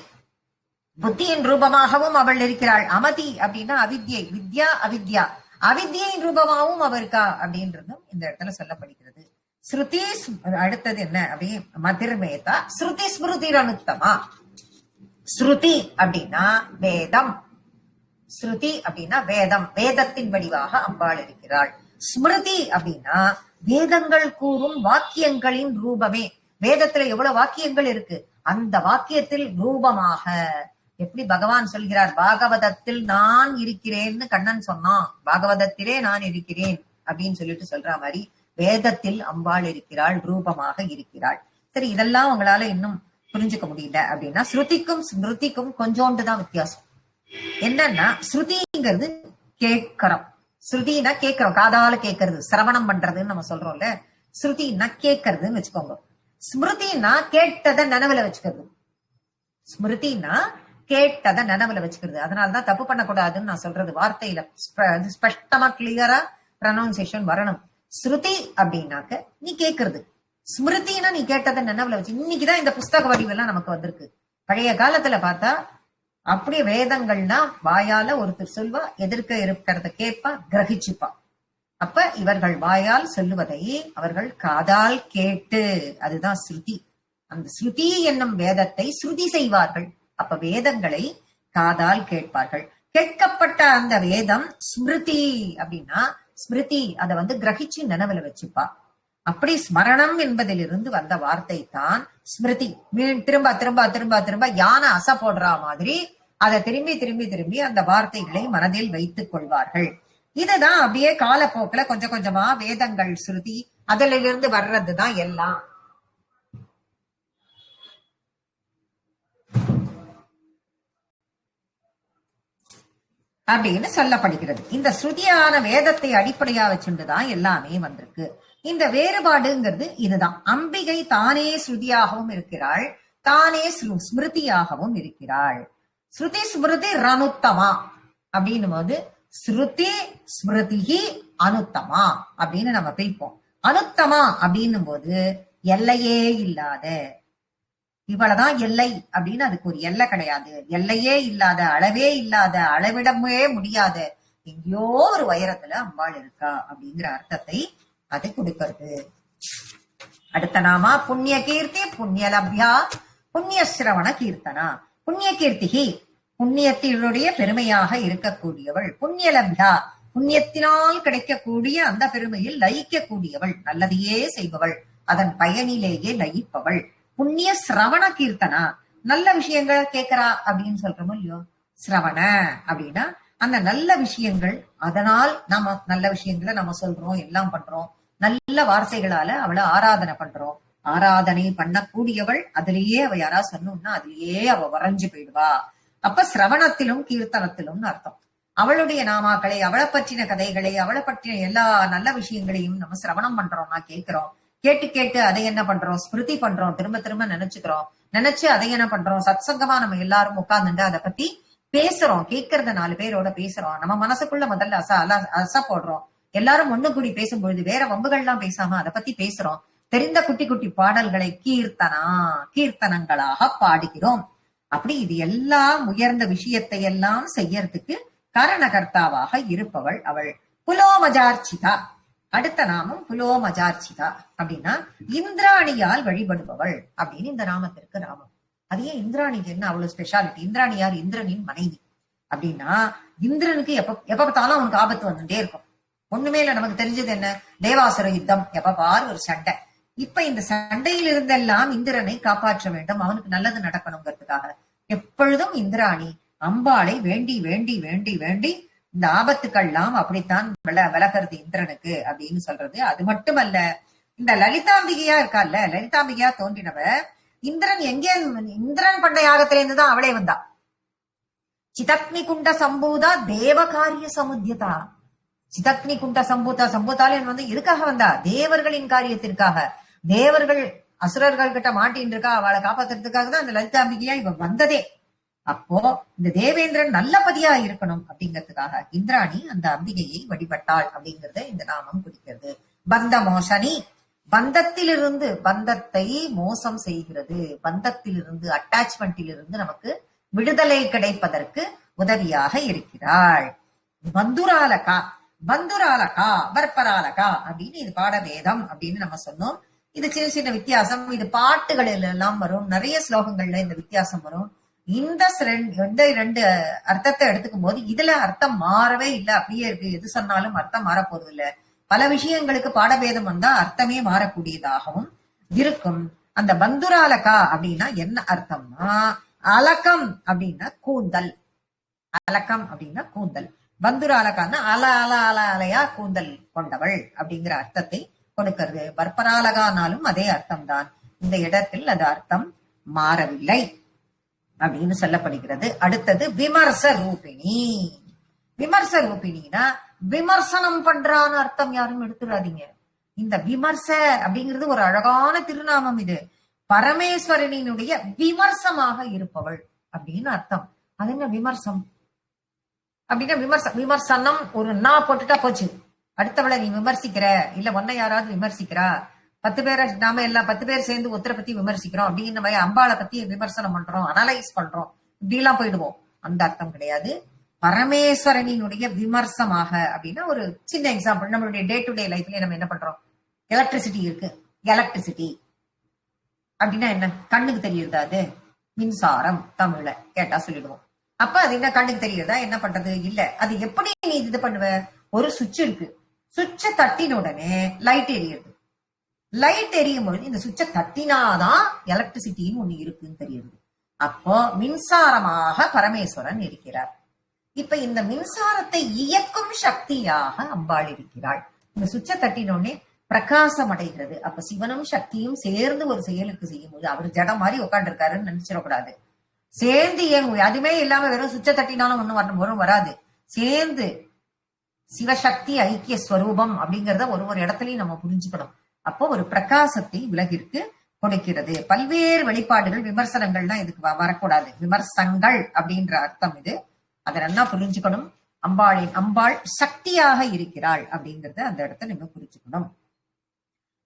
புத்தியின் ரூபமாகவும் அவள் இருக்கிறாள். அமதி அப்படின்னா அவித்யை, வித்யா அவித்யா, அவித்யின் ரூபமாகவும் அவ இருக்கா அப்படின்றதும் இந்த இடத்துல சொல்லப்படுகிறது. ஸ்ருதி அடுத்தது என்ன அப்படி மதிர்மேதா ஸ்ருதி ஸ்மிருதி அனுத்தமா. ஸ்ருதி அப்படின்னா வேதம், ஸ்ருதி அப்படின்னா வேதம், வேதத்தின் வடிவாக அம்பாள் இருக்கிறாள். ஸ்மிருதி அப்படின்னா வேதங்கள் கூறும் வாக்கியங்களின் ரூபமே. வேதத்துல எவ்வளவு வாக்கியங்கள் இருக்கு, அந்த வாக்கியத்தில் ரூபமாக எப்படி பகவான் சொல்கிறார், பாகவதத்தில் நான் இருக்கிறேன்னு கண்ணன் சொன்னான், பாகவதத்திலே நான் இருக்கிறேன் அப்படின்னு சொல்லிட்டு சொல்ற மாதிரி வேதத்தில் அம்பாள் இருக்கிறாள், ரூபமாக இருக்கிறாள். சரி, இதெல்லாம் உங்களால இன்னும் புரிஞ்சுக்க முடியல அப்படின்னா ஸ்ருதிக்கும் ஸ்மிருதிக்கும் கொஞ்சோண்டுதான் வித்தியாசம். என்னன்னா ஸ்ருதிங்கிறது கேட்கிறோம், ஸ்ருதினா கேட்கிறோம், காதால கேட்கறது, சிரவணம் பண்றதுன்னு நம்ம சொல்றோம்ல. ஸ்ருதினா கேட்கறதுன்னு வச்சுக்கோங்க. ஸ்மிருதினா கேட்டதை நினைவுல வச்சுக்கிறது. ஸ்மிருதினா கேட்டதை நினைவுல வச்சுக்கிறது. அதனாலதான் தப்பு பண்ணக்கூடாதுன்னு நான் சொல்றது. வார்த்தையில ஸ்பஷ்டமா கிளியரா ப்ரொனவுன்சியேஷன் வரணும். ஸ்ருதி அப்படின்னாக்க நீ கேட்கறது, ஸ்மிருதினா நீ கேட்டதை நினைவுல வச்சு. இன்னைக்குதான் இந்த புஸ்தக வடிவெல்லாம் நமக்கு வந்திருக்கு. பழைய காலத்துல பார்த்தா அப்படியே வேதங்கள்னா வாயால ஒருத்தர் சொல்வா, எதிர்க்க இருக்கிறத கேட்பா, கிரகிச்சுப்பா. அப்ப இவர்கள் வாயால் சொல்லுவதை அவர்கள் காதால் கேட்டு, அதுதான் ஸ்ருதி. அந்த ஸ்ருதி என்னும் வேதத்தை ஸ்ருதி செய்வார்கள். அப்ப வேதங்களை காதால் கேட்பார்கள். கேட்கப்பட்ட அந்த வேதம் ஸ்மிருதி அப்படின்னா ஸ்மிருதி அதை கிரகிச்சு நினைவுல வச்சுப்பா. அப்படி ஸ்மரணம் என்பதிலிருந்து வந்த வார்த்தை தான் ஸ்மிருதி. திரும்ப திரும்ப திரும்ப திரும்ப யானை அசை போடுற மாதிரி அதை திரும்பி திரும்பி திரும்பி அந்த வார்த்தைகளை மனதில் வைத்துக் கொள்வார்கள். இதுதான் அப்படியே காலப்போக்குல கொஞ்சம் கொஞ்சமா வேதங்கள் ஸ்ருதி அதிலிருந்து வர்றதுதான் எல்லாம். அப்படின்னு சொல்லப்படுகிறது. இந்த ஸ்ருதியான வேதத்தை அடிப்படையா வச்சுட்டுதான் எல்லாமே வந்திருக்கு. இந்த வேறுபாடுங்கிறது இதுதான். அம்பிகை தானே ஸ்ருதியாகவும் இருக்கிறாள், தானே ஸ்மிருதியாகவும் இருக்கிறாள். ஸ்ருதி ஸ்மிருதி ரனுத்தமா அப்படின்னும் போது ஸ்ருதி ஸ்மிருதி அனுத்தமா அப்படின்னு நம்ம பிரிப்போம். அனுத்தமா அப்படின்னும் போது எல்லையே இல்லாத, இவ்வளவுதான் எல்லை அப்படின்னு அதுக்கு ஒரு எல்லை கிடையாது. எல்லையே இல்லாத, அளவே இல்லாத, அளவிடமே முடியாத எங்கேயோ ஒரு உயரத்துல அம்பாள் இருக்கா அப்படிங்கிற அர்த்தத்தை அது கொடுக்கிறது. அடுத்த நாமா புண்ணிய கீர்த்தி புண்ணியலப்யா புண்ணிய சிரவண கீர்த்தனா. புண்ணிய கீர்த்திகி புண்ணியத்தினுடைய பெருமையாக இருக்கக்கூடியவள். புண்ணியலப்யா புண்ணியத்தினால் கிடைக்கக்கூடிய அந்த பெருமையில் லயிக்கக்கூடியவள், நல்லதையே செய்பவள், அதன் பயனிலேயே லயிப்பவள். புண்ணிய சிரவண கீர்த்தனா நல்ல விஷயங்களை கேட்கிறா அப்படின்னு சொல்றோமோ இல்லையோ. சிரவண அப்படின்னா அந்த நல்ல விஷயங்கள், அதனால் நம்ம நல்ல விஷயங்களை நம்ம சொல்றோம், எல்லாம் பண்றோம், நல்ல வார்த்தைகளால அவளை ஆராதனை பண்றோம். ஆராதனை பண்ணக்கூடியவள், அதிலேயே அவ யாரா சொன்னோம்னா அதிலேயே அவ வரைஞ்சு போயிடுவா. அப்ப சிரவணத்திலும் கீர்த்தனத்திலும் அர்த்தம். அவளுடைய நாமாக்களை, அவளை பற்றின கதைகளை, அவளை பற்றின எல்லா நல்ல விஷயங்களையும் நம்ம சிரவணம் பண்றோம்னா கேட்கிறோம். கேட்டு கேட்டு அதை என்ன பண்றோம், ஸ்மிருதி பண்றோம், திரும்ப திரும்ப நினைச்சுக்கிறோம். நினைச்சு அதை என்ன பண்றோம், சத்சங்கமா நம்ம எல்லாரும் உட்கார்ந்துட்டு அதை பத்தி பேசுறோம். கேட்கறத 4 பேரோட பேசுறோம். நம்ம மனசுக்குள்ள முதல்ல அச போடுறோம். எல்லாரும் ஒண்ணு கூடி பேசும்பொழுது வேற வம்புகள்லாம் பேசாம அதை பத்தி பேசுறோம். தெரிந்த குட்டி குட்டி பாடல்களை கீர்த்தனங்களாக பாடுகிறோம். அப்படி இது எல்லாம் உயர்ந்த விஷயத்தை எல்லாம் செய்யறதுக்கு காரணகர்த்தாவாக இருப்பவள் அவள். புலோமஜார்ச்சிதா. அடுத்த நாமம் புலோமஜார்ச்சிதா. அப்படின்னா இந்திராணியால் வழிபடுபவள் அப்படின்னு இந்த நாமத்திற்கு நாமம். அது ஏன் இந்திராணிக்கு என்ன அவ்வளவு ஸ்பெஷாலிட்டி? இந்திராணி யார்? இந்திரனின் மனைவி. அப்படின்னா இந்திரனுக்கு எப்ப பார்த்தாலும் அவனுக்கு ஆபத்து வந்துட்டே இருக்கும். ஒண்ணுமே இல்ல, நமக்கு தெரிஞ்சது என்ன, தேவாசுர யுத்தம், எப்ப பாரு ஒரு சண்டை. இப்ப இந்த சண்டையில் இருந்தெல்லாம் இந்திரனை காப்பாற்ற வேண்டும், அவனுக்கு நல்லது நடக்கணுங்கிறதுக்காக எப்பொழுதும் இந்திராணி அம்பாளை வேண்டி வேண்டி வேண்டி வேண்டி இந்த ஆபத்துக்கள்லாம் அப்படித்தான் விலகிறது இந்திரனுக்கு அப்படின்னு சொல்றது. அது மட்டுமல்ல, இந்த லலிதாம்பிகையா இருக்கால, லலிதாம்பிகையா தோன்றினவ இந்திரன் எங்கே, இந்திரன் பண்ண யாகத்திலிருந்து தான் அவளே வந்தா. சிதக்னி குண்ட சம்பூதா தேவகாரிய சமுத்தியதா. சிதக்னி குண்ட சம்பூத்தால எதுக்காக வந்தா? தேவர்களின் காரியத்திற்காக. தேவர்கள் அசுரர்கள் கிட்ட மாட்டின்னு இருக்கா, அவளை காப்பாத்துறதுக்காக தான் அந்த லலிதாம்பிகையா இவ வந்ததே. அப்போ இந்த தேவேந்திரன் நல்லபதியா இருக்கணும் அப்படிங்கிறதுக்காக இந்திராணி அந்த அம்பிகையை வழிபட்டாள் அப்படிங்கறத இந்த நாமம் குறிக்கிறது. பந்த மோசனி, பந்தத்திலிருந்து, பந்தத்தை மோசம் செய்கிறது, பந்தத்திலிருந்து அட்டாச்மெண்டிலிருந்து நமக்கு விடுதலை கிடைப்பதற்கு உதவியாக இருக்கிறாள். பந்துராலகா, பந்துராலகா, வர்பராலகா அப்படின்னு இது பாடவேதம் அப்படின்னு நம்ம சொன்னோம். இது சின்ன சின்ன வித்தியாசம். இது பாட்டுகளில் எல்லாம் வரும், நிறைய ஸ்லோகங்கள்ல இந்த வித்தியாசம் வரும். இந்த 2 அர்த்தத்தை எடுத்துக்கும் போது இதுல அர்த்தம் மாறவே இல்லை, அப்படியே இருக்கு. எது சொன்னாலும் அர்த்தம் மாறப்போறது இல்லை. பல விஷயங்களுக்கு பாடபேதம் வந்தா அர்த்தமே மாறக்கூடியதாகவும் இருக்கும். அந்த பந்துராலகா அப்படின்னா என்ன அர்த்தம்னா, அலக்கம் அப்படின்னா கூந்தல், அலக்கம் அப்படின்னா கூந்தல். பந்துராலகான்னா அல அல அல அலையா கூந்தல் கொண்டவள் அப்படிங்கிற அர்த்தத்தை கொடுக்கிறது. பர்பராலகானாலும் அதே அர்த்தம் தான். இந்த இடத்தில் அது அர்த்தம் மாறவில்லை அப்படின்னு சொல்லப்படுகிறது. அடுத்தது விமர்ச ரூபிணி. விமர்ச ரூபிணினா விமர்சனம் பண்றான்னு அர்த்தம் யாரும் எடுத்துடாதீங்க. இந்த விமர்ச அப்படிங்கிறது ஒரு அழகான திருநாமம். இது பரமேஸ்வரனினுடைய விமர்சமாக இருப்பவள் அப்படின்னு அர்த்தம். அது என்ன விமர்சம் அப்படின்னா, விமர்சனம் ஒரு நா போட்டுட்டா போச்சு. அடுத்தவளை நீ விமர்சிக்கிற, இல்ல ஒன்ன யாராவது விமர்சிக்கிறா, 10 பேரை நாம எல்லாம் 10 பேர் சேர்ந்து ஒருத்தரை பத்தி விமர்சிக்கிறோம் அப்படிங்கிற மாதிரி அம்பாளை பத்தி விமர்சனம் பண்றோம், அனலைஸ் பண்றோம், இப்படி எல்லாம் போயிடுவோம். அந்த அர்த்தம் கிடையாது. பரமேஸ்வரனினுடைய விமர்சமாக அப்படின்னா, ஒரு சின்ன எக்ஸாம்பிள், நம்மளுடைய டே டு டே லைஃப்ல நம்ம என்ன பண்றோம், எலக்ட்ரிசிட்டி இருக்கு. எலக்ட்ரிசிட்டி அப்படின்னா என்ன, கண்ணுக்கு தெரியுதா? அது மின்சாரம், தமிழ்ல கேட்டா சொல்லிடுவோம். அப்ப அது என்ன கண்ணுக்கு தெரியுதா? என்ன பண்றது? இல்ல. அது எப்படி நீ இது பண்ணுவ? ஒரு சுவிட்ச் இருக்கு, சுவிட்சை தட்டின உடனே லைட் எரியுது. லைட் எரியும் பொழுது இந்த சுவிட்சை தட்டினாதான் எலக்ட்ரிசிட்டின்னு ஒண்ணு இருக்குன்னு தெரியுது. அப்போ மின்சாரமாக பரமேஸ்வரன் இருக்கிறார். இப்ப இந்த மின்சாரத்தை இயக்கும் சக்தியாக அம்பாள் இருக்கிறாள். இந்த சுவிட்சை தட்டினோடனே பிரகாசம் அடைகிறது. அப்ப சிவனும் சக்தியும் சேர்ந்து ஒரு செயலுக்கு செய்யும் போது, அவர் ஜடம் மாதிரி உட்காந்து இருக்காருன்னு நினைச்சிடக்கூடாது. சேர்ந்து அதுமே இல்லாம வெறும் சுவிட்சை தட்டினாலும் ஒண்ணும் வராது. சேர்ந்து சிவசக்தி ஐக்கிய ஸ்வரூபம் அப்படிங்கறத ஒரு இடத்துலயும் நம்ம புரிஞ்சுக்கணும். அப்போ ஒரு பிரகாசத்தை உலகிற்கு கொடுக்கிறது. பல்வேறு வெளிப்பாடுகள், விமர்சனங்கள்லாம் இதுக்கு வரக்கூடாது. விமர்சங்கள் அப்படின்ற அர்த்தம் இது. அதை நல்லா புரிஞ்சுக்கணும். அம்பாள் சக்தியாக இருக்கிறாள் அப்படிங்கறத அந்த இடத்த நம்ம புரிஞ்சுக்கணும்.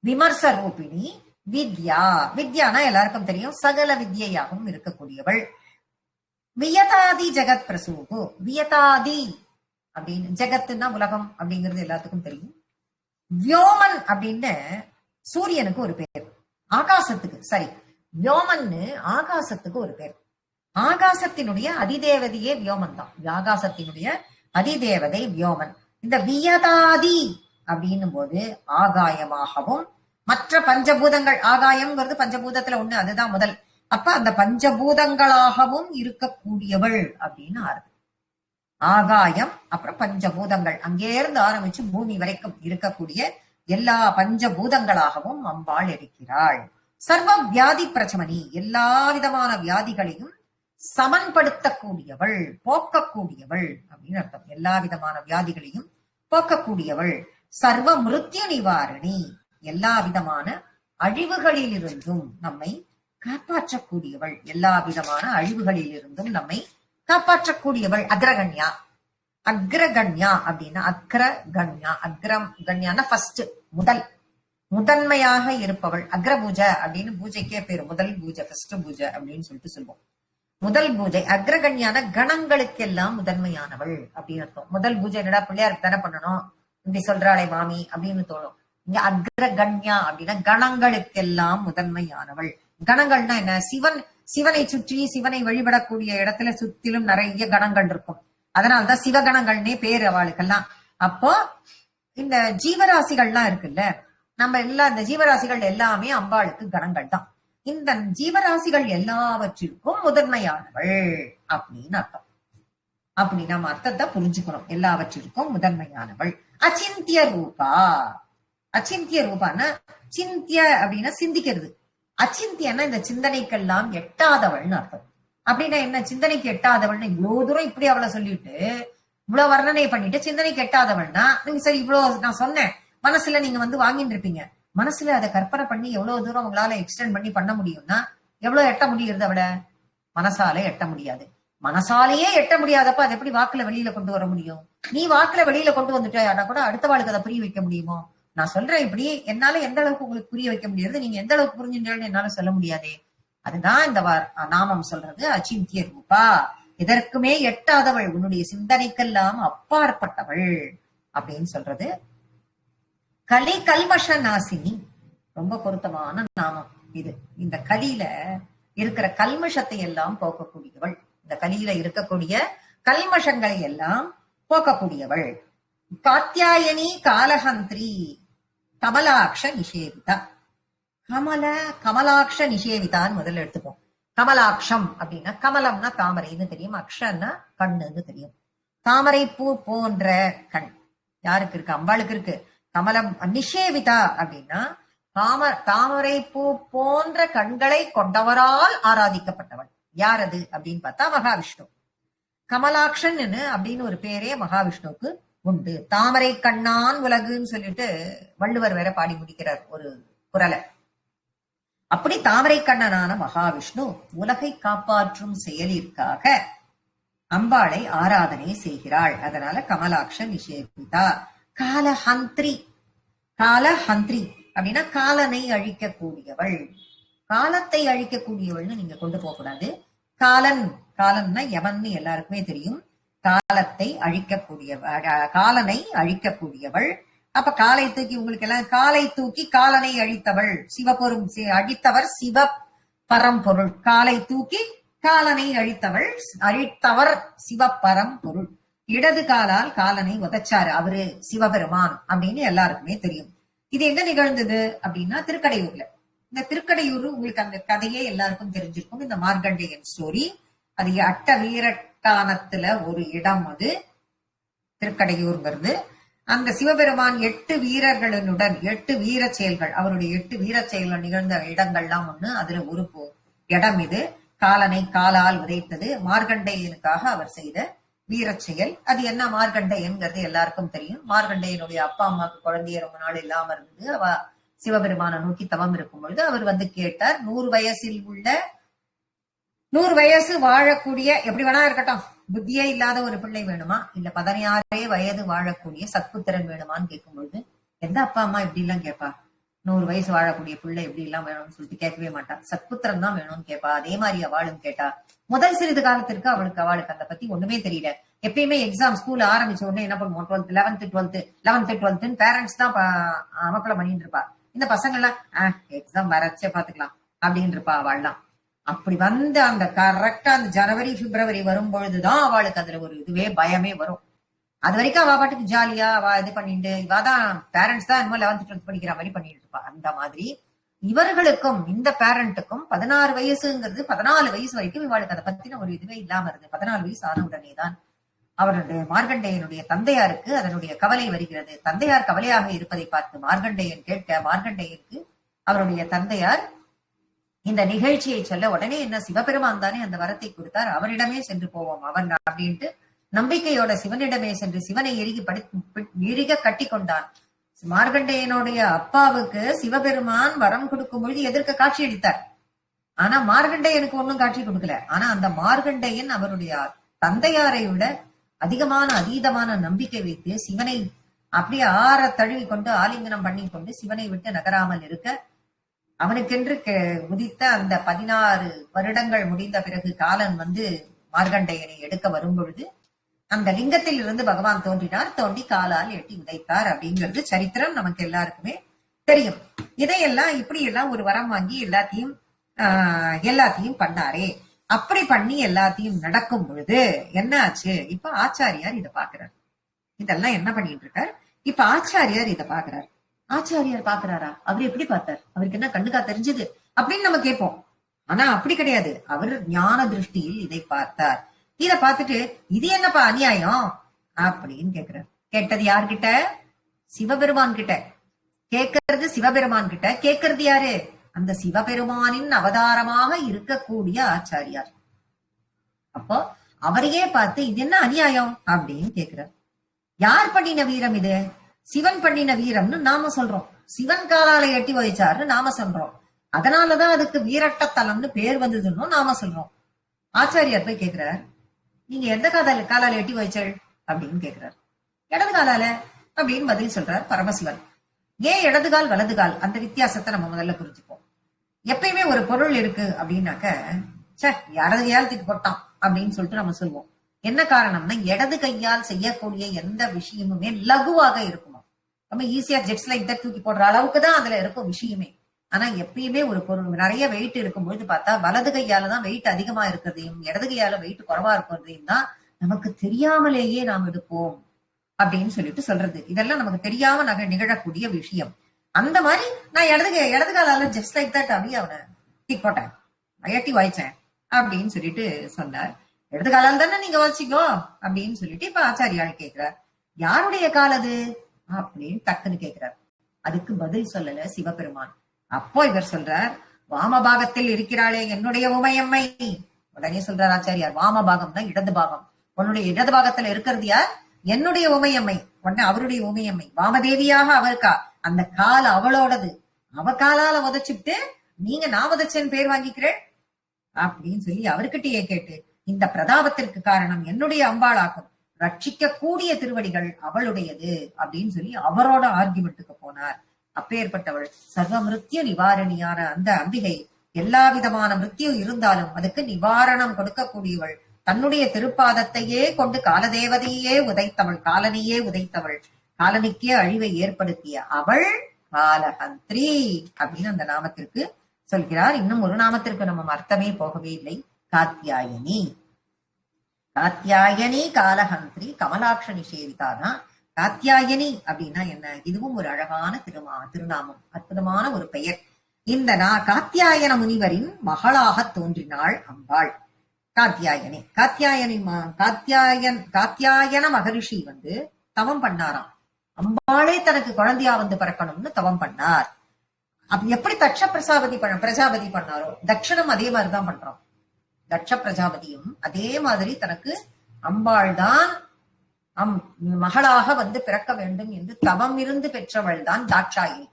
விமர்ச ரூபிணி வித்யா. வித்யானா எல்லாருக்கும் தெரியும், சகல வித்யாகவும் இருக்கக்கூடியவள். வியதாதி ஜெகத் பிரசூகு. வியதாதி அப்படின்னு, ஜெகத்துன்னா உலகம் அப்படிங்கிறது எல்லாத்துக்கும் தெரியும். வியோமன் அப்படின்னு சூரியனுக்கு ஒரு பேர், ஆகாசத்துக்கு சரி, வியோமன்னு ஆகாசத்துக்கு ஒரு பேர். ஆகாசத்தினுடைய அதிதேவதையே வியோமன் தான். ஆகாசத்தினுடைய அதிதேவதை வியோமன். இந்த வியதாதி அப்படின்னும் போது ஆகாயமாகவும் மற்ற பஞ்சபூதங்கள், ஆகாயம்ங்கிறது பஞ்சபூதத்துல ஒண்ணு, அதுதான் முதல். அப்ப அந்த பஞ்சபூதங்களாகவும் இருக்கக்கூடியவள் அப்படின்னு அர்த்தம். ஆகாயம், அப்புறம் பஞ்சபூதங்கள், அங்கே இருந்து ஆரம்பிச்சு பூமி வரைக்கும் இருக்கக்கூடிய எல்லா பஞ்சபூதங்களாகவும் அம்பாள் இருக்கிறாள். சர்வ வியாதி பிரச்சமணி, எல்லா விதமான வியாதிகளையும் சமன்படுத்தக்கூடியவள், போக்கக்கூடியவள் அப்படின்னு அர்த்தம். எல்லா விதமான வியாதிகளையும் போக்கக்கூடியவள். சர்வ மிருத்யு நிவாரணி, எல்லா விதமான அழிவுகளில் இருந்தும் நம்மை காப்பாற்றக்கூடியவள். எல்லா விதமான அழிவுகளில் இருந்தும் நம்மை காப்பாற்றக்கூடியவள். அக்ரகண்யா, அக்ரகண்யா அப்படின்னா அக்ரகண்யா, அக்ரம் கண்யான்னா ஃபர்ஸ்ட், முதன்மையாக இருப்பவள். அக்ரபூஜை அப்படின்னு பூஜைக்கே பேரு, முதல் பூஜை, ஃபர்ஸ்ட் பூஜை அப்படின்னு சொல்லிட்டு சொல்லுவோம். முதல் பூஜை. அக்ரகண்யான கணங்களுக்கெல்லாம் முதன்மையானவள் அப்படின்னு அர்த்தம். முதல் பூஜை என்னடா பிள்ளையாருக்கு தானே பண்ணணும், இப்படி சொல்றாளே மாமி அப்படின்னு தோணும். இங்க அக்ரகண்யா அப்படின்னா கணங்களுக்கெல்லாம் முதன்மையானவள். கணங்கள்னா என்ன? சிவனை சுற்றி சிவனை வழிபடக்கூடிய இடத்துல சுத்திலும் நிறைய கணங்கள் இருக்கும். அதனால்தான் சிவகணங்கள்னே பேரு அவளுக்கெல்லாம். அப்போ இந்த ஜீவராசிகள்லாம் இருக்குல்ல, நம்ம எல்லாம் இந்த ஜீவராசிகள் எல்லாமே அம்பாளுக்கு கணங்கள் தான். இந்த ஜீவராசிகள் எல்லாவற்றிற்கும் முதன்மையானவள் அப்படின்னு அர்த்தம். அப்படி நம்ம அர்த்தத்தை புரிஞ்சுக்கணும். எல்லாவற்றிற்கும் முதன்மையானவள். அச்சிந்திய ரூபா. அச்சிந்திய ரூபான்னா சிந்திய அப்படின்னா சிந்திக்கிறது. அச்சிந்தியன்னா இந்த சிந்தனைக்கெல்லாம் எட்டாதவள்னு அர்த்தம். அப்படின்னா என்ன? சிந்தனைக்கு எட்டாதவள்னு இவ்வளவு தூரம் இப்படி அவளை சொல்லிட்டு இவ்வளவு வர்ணனை பண்ணிட்டு சிந்தனைக்கு எட்டாதவள்னா, நீங்க சரி இவ்வளவு நான் சொன்னேன் மனசுல நீங்க வாங்கிட்டு இருப்பீங்க. மனசுல அதை கற்பனை பண்ணி எவ்வளவு தூரம் உங்களால எக்ஸ்டெண்ட் பண்ணி பண்ண முடியும்னா எவ்வளவு எட்ட முடியுது அவளை? மனசாலே எட்ட முடியாது. மனசாலேயே எட்ட முடியாதப்ப அதை எப்படி வாக்குல வெளியில கொண்டு வர முடியும்? நீ வாக்குல வெளியில கொண்டு வந்துட்டா கூட அடுத்த வாழ்க்கை அதை புரிய வைக்க முடியுமோ? நான் சொல்றேன் இப்படி, என்னால எந்த அளவுக்கு உங்களுக்கு புரிய வைக்க முடியாது, நீங்க எந்த அளவுக்கு புரிஞ்சுட்டேன்னு என்னால சொல்ல முடியாதே. அதுதான் இந்த நாமம் சொல்றது அச்சிந்திய ரூபா. எதற்குமே எட்டாதவள், உன்னுடைய சிந்தனைக்கெல்லாம் அப்பாற்பட்டவள் அப்படின்னு சொல்றது. கலி கல்மஷ நாசினி, ரொம்ப பொருத்தமான நாமம் இது. இந்த கலியில இருக்கிற கல்மஷத்தை எல்லாம் போக்கக்கூடியவள். இந்த கலியில இருக்கக்கூடிய கல்மஷங்களை எல்லாம் போக்கக்கூடியவள். காத்யாயனி காலஹந்திரி கமலாக்ஷ நிஷேவிதா. கமலாக்ஷ நிஷேவிதான்னு முதல்ல எடுத்துப்போம். கமலாட்சம் அப்படின்னா கமலம்னா தாமரைன்னு தெரியும், அக்ஷன்னா கண்ணுன்னு தெரியும். தாமரை பூ போன்ற கண் யாருக்கு இருக்கு? அம்பாளுக்கு இருக்கு. கமலம் நிஷேவிதா அப்படின்னா தாமரை பூ போன்ற கண்களை கொண்டவரால் ஆராதிக்கப்பட்டவள். யார் அது அப்படின்னு பார்த்தா மகாவிஷ்ணு. கமலாக்ஷன் அப்படின்னு ஒரு பேரே மகாவிஷ்ணுவுக்கு உண்டு. தாமரை கண்ணான் உலகுன்னு சொல்லிட்டு வள்ளுவர் வேற பாடி முடிக்கிறார் ஒரு குரலை. அப்படி தாமரை கண்ணனான மகாவிஷ்ணு உலகை காப்பாற்றும் செயலிற்காக அம்பாளை ஆராதனை செய்கிறாள். அதனால கமலாக்ஷ நிஷேபிதா. காலஹந்திரி. காலஹந்திரி அப்படின்னா காலனை அழிக்கக்கூடியவள். காலத்தை அழிக்கக்கூடியவள்னு நீங்க கொண்டு போக கூடாது. காலன்னா யமன்னு எல்லாருக்குமே தெரியும். காலத்தை அழிக்கக்கூடியவள், காலனை அழிக்கக்கூடியவள். அப்ப காலை தூக்கி, உங்களுக்கு எல்லாம் காலை தூக்கி காலனை அழித்தவள், சிவபொருள் அழித்தவர் சிவ பரம்பொருள். காலை தூக்கி காலனை அழித்தவர் சிவபரம் பொருள். இடது காலால் காலனை உதைச்சாரு அவரு சிவபெருமான் அப்படின்னு எல்லாருக்குமே தெரியும். இது எங்க நிகழ்ந்தது அப்படின்னா திருக்கடையூர்ல. இந்த திருக்கடையூர் உங்களுக்கு அந்த கதையே எல்லாருக்கும் தெரிஞ்சிருக்கும். இந்த மார்கண்டேயன் ஸ்டோரி. அது அட்ட வீரட்டானத்துல ஒரு இடம், அது திருக்கடையூர்ங்கிறது. அந்த சிவபெருமான் 8 வீரர்களுடன் 8 வீர செயல்கள், அவருடைய 8 வீர செயல்கள் நிகழ்ந்த இடங்கள்லாம் ஒண்ணு. அதுல ஒரு இடம் இது. காலனை காலால் உதைத்தது மார்கண்டேயனுக்காக அவர் செய்த வீர செயல். அது என்ன மார்கண்டேயன்கிறது எல்லாருக்கும் தெரியும். மார்கண்டேயனுடைய அப்பா அம்மாவுக்கு குழந்தைய ரொம்ப நாள் இல்லாம இருந்தது. அவ சிவபெருமான நோக்கி தவம் இருக்கும் பொழுது அவர் கேட்டார், 100 வயசில் உள்ள 100 வயசு வாழக்கூடிய, எப்படி வேணா இருக்கட்டும், புத்தியே இல்லாத ஒரு பிள்ளை வேணுமா, இல்ல 16 வயது வாழக்கூடிய சத்புத்திரன் வேணுமான்னு கேட்கும் பொழுது எந்த அப்பா அம்மா இப்படி எல்லாம் கேட்பா? 100 வயசு வாழக்கூடிய பிள்ளை எப்படி எல்லாம் வேணும்னு சொல்லிட்டு கேட்கவே மாட்டா. சத்புத்திரன் தான் வேணும்னு கேட்பா. அதே மாதிரி அவளும் கேட்டா. முதல் சிறிது காலத்திற்கு அவளுக்கு அதை பத்தி ஒண்ணுமே தெரியல. எப்பயுமே எக்ஸாம் ஸ்கூல் ஆரம்பிச்ச உடனே என்ன பண்ணுவோம், 11th 12th பேரண்ட்ஸ் தான் அமக்கலம் பண்ணிட்டு இருப்பா. இந்த பசங்க எல்லாம் எக்ஸாம் வரச்சே பாத்துக்கலாம் அப்படின்னு இருப்பா அவள்லாம். அப்படி வந்து அந்த கரெக்டா அந்த ஜனவரி பிப்ரவரி வரும் பொழுதுதான் அவளுக்கு அதுல ஒரு இதுவே பயமே வரும். அது வரைக்கும் அவ பாட்டுக்கு ஜாலியா அவ இது பண்ணிட்டு, இவாதான் பேரண்ட்ஸ் தான் இன்னும் 11th 12th படிக்கிற மாதிரி பண்ணிட்டு இருப்பா. அந்த மாதிரி இவர்களுக்கும் இந்த பேரண்ட்டுக்கும் 16 வயசுங்கிறது 14 வயசு வரைக்கும் இவாளுக்கு அதை பத்தின ஒரு இதுவே இல்லாம இருந்து 14 வயசு ஆன உடனேதான் அவருடைய மார்கண்டேயனுடைய தந்தையாருக்கு அதனுடைய கவலை வருகிறது. தந்தையார் கவலையாக இருப்பதை பார்த்து மார்கண்டேயன் கேட்க, மார்கண்டேயனுக்கு அவருடைய தந்தையார் இந்த நிகழ்ச்சியை சொல்ல, உடனே என்ன சிவபெருமான் தானே அந்த வரத்தை கொடுத்தார், அவரிடமே சென்று போவோம் அவன் அப்படின்ட்டு நம்பிக்கையோட சிவனிடமே சென்று சிவனை இறுக கட்டி கொண்டான். மார்கண்டேயனுடைய அப்பாவுக்கு சிவபெருமான் வரம் கொடுக்கும் பொழுது எதிர்க்க காட்சி அளித்தார். ஆனா மார்கண்டேயனுக்கு ஒன்னும் காட்சி கொடுக்கல. ஆனா அந்த மார்கண்டேயன் அவருடைய தந்தையாரை விட அதிகமான அதீதமான நம்பிக்கை வைத்து சிவனை அப்படியே ஆற தழுவி கொண்டு ஆலிங்கனம் பண்ணி கொண்டு சிவனை விட்டு நகராமல் இருக்க, அவனுக்கென்று முதித்த அந்த 16 வருடங்கள் முடிந்த பிறகு காலன் வந்து மார்கண்டேயனை எடுக்க வரும் பொழுது அந்த லிங்கத்தில் இருந்து பகவான் தோன்றினார். தோண்டி காலால் எட்டி உதைத்தார் அப்படிங்கிறது சரித்திரம் நமக்கு எல்லாருக்குமே தெரியும். இதையெல்லாம் இப்படி எல்லாம் ஒரு வரம் வாங்கி எல்லாத்தையும் பண்ணாரே. அப்படி பண்ணி எல்லாத்தையும் நடக்கும் பொழுது என்ன ஆச்சு? இப்ப ஆச்சாரியார் இதை பாக்குறார். இதெல்லாம் என்ன பண்ணிட்டு இருக்கார்? இப்ப ஆச்சாரியார் இதை பாக்குறார். ஆச்சாரியார் பாக்குறாரா? அவர் எப்படி பார்த்தார்? அவருக்கு என்ன கண்ணுக்கா தெரிஞ்சது அப்படின்னு நம்ம கேட்போம். ஆனா அப்படி கிடையாது. அவர் ஞான திருஷ்டியில் இதை பார்த்தார். இதை பார்த்துட்டு இது என்னப்பா அநியாயம் அப்படின்னு கேட்கிறார். கேட்டது யார்கிட்ட? சிவபெருமான் கிட்ட. கேட்கறது சிவபெருமான் கிட்ட. கேட்கறது யாரு? அந்த சிவபெருமானின் அவதாரமாக இருக்கக்கூடிய ஆச்சாரியார். அப்போ அவரையே பார்த்து இது என்ன அநியாயம் அப்படின்னு கேட்கிறார். யார் பண்ணின வீரம் இது? சிவன் பண்ணின வீரம்னு நாம சொல்றோம். சிவன் காலால எட்டி வகிச்சாருன்னு நாம சொல்றோம். அதனாலதான் அதுக்கு வீரட்டத்தலம்னு பேர் வந்ததுன்னு நாம சொல்றோம். ஆச்சாரியார் போய் கேட்கிறார், நீங்க எந்த காலால எட்டி வகிச்சாள் அப்படின்னு கேட்கிறார். இடது காலால அப்படின்னு பதில் சொல்றார் பரமசிவன். ஏன் இடது கால் வலது கால்? அந்த வித்தியாசத்தை நம்ம முதல்ல புரிஞ்சுப்போம். எப்பயுமே ஒரு பொருள் இருக்கு அப்படின்னாக்க இடது கையால் தூக்கி போட்டான் அப்படின்னு சொல்லிட்டு நம்ம சொல்லுவோம். என்ன காரணம்னா இடது கையால் செய்யக்கூடிய எந்த விஷயமுமே லகுவாக இருக்குமா, நம்ம ஈஸியா ஜெட்ஸ் லைக் தட் தூக்கி போடுற அளவுக்கு தான் அதுல இருக்கும் விஷயமே. ஆனா எப்பயுமே ஒரு பொருள் நிறைய வெயிட் இருக்கும்பொழுது பார்த்தா வலது கையால தான் வெயிட் அதிகமா இருக்கிறதையும் இடது கையால வெயிட் குறைவா இருக்கிறதையும் தான் நமக்கு தெரியாமலேயே நாம் எடுப்போம் அப்படின்னு சொல்லிட்டு சொல்றது. இதெல்லாம் நமக்கு தெரியாம நிகழக்கூடிய விஷயம். அந்த மாதிரி நான் இடது காலால ஜஸ்ட் லைக் தட் அப்படியே அவனை தூக்கி போட்டேன், எட்டி வாய்ச்சேன் அப்படின்னு சொல்லிட்டு சொன்னார். இடது காலால் தானே நீங்க வச்சிக்கோ அப்படின்னு சொல்லிட்டு இப்ப ஆச்சாரியால் கேட்கிறார், யாருடைய கால் அது அப்படின்னு டக்குன்னு கேட்கிறார். அதுக்கு பதில் சொல்லல சிவபெருமான். அப்போ இவர் சொல்றார், வாமபாகத்தில் இருக்கிறாளே என்னுடைய உமையம்மை. உடனே சொல்றார் ஆச்சாரியார், வாமபாகம் தான் இடது பாகம். உன்னுடைய இடது பாகத்துல இருக்கிறது யார்? என்னுடைய உமையம்மை. உடனே அவருடைய உமையம்மை வாமதேவியாக அவருக்கா, அந்த கால் அவளோடது. அவ காலால உதச்சிட்டு நீங்க நான் உதச்சேன்னு பேர் வாங்கிக்கிறேன் அப்படின்னு சொல்லி அவர்கிட்டயே கேட்டு, இந்த பிரதாபத்திற்கு காரணம் என்னுடைய அம்பாளாகும், ரட்சிக்க கூடிய திருவடிகள் அவளுடையது அப்படின்னு சொல்லி அவரோட ஆர்குமெண்ட்டுக்கு போனார். அப்பேற்பட்டவள் சர்வ மிருத்யு நிவாரணியான அந்த அம்பிகை எல்லா விதமான மிருத்யு இருந்தாலும் அதுக்கு நிவாரணம் கொடுக்கக்கூடியவள். தன்னுடைய திருப்பாதத்தையே கொண்டு காலதேவதையே உதைத்தவள், காலனையே உதைத்தவள், காலனுக்கே அழிவை ஏற்படுத்திய அவள் காலஹந்திரி அப்படின்னு அந்த நாமத்திற்கு சொல்கிறார். இன்னும் ஒரு நாமத்திற்கு நம்ம அர்த்தமே போகவே இல்லை, காத்யாயனி. காத்யாயனி காலஹந்திரி கமலாட்ச நிஷேவிதானா. காத்யாயனி அப்படின்னா என்ன? இதுவும் ஒரு அழகான திருநாமம், அற்புதமான ஒரு பெயர். இந்த காத்யாயன முனிவரின் மகளாக தோன்றினாள் அம்பாள் காத்யாயனி. காத்யாயன மகரிஷி வந்து தவம் பண்ணாராம். அம்பாளே தனக்கு குழந்தையா வந்து பிறக்கணும்னு தவம் பண்ணார். அப்ப எப்படி தட்ச பிரஜாபதி பண்ணாரோ தட்சணம் அதே மாதிரிதான் பண்றோம். தட்ச பிரஜாபதியும் அதே மாதிரி தனக்கு அம்பாள் தான் மகளாக வந்து பிறக்க வேண்டும் என்று தவம் இருந்து பெற்றவள் தான் தாட்சாயினி.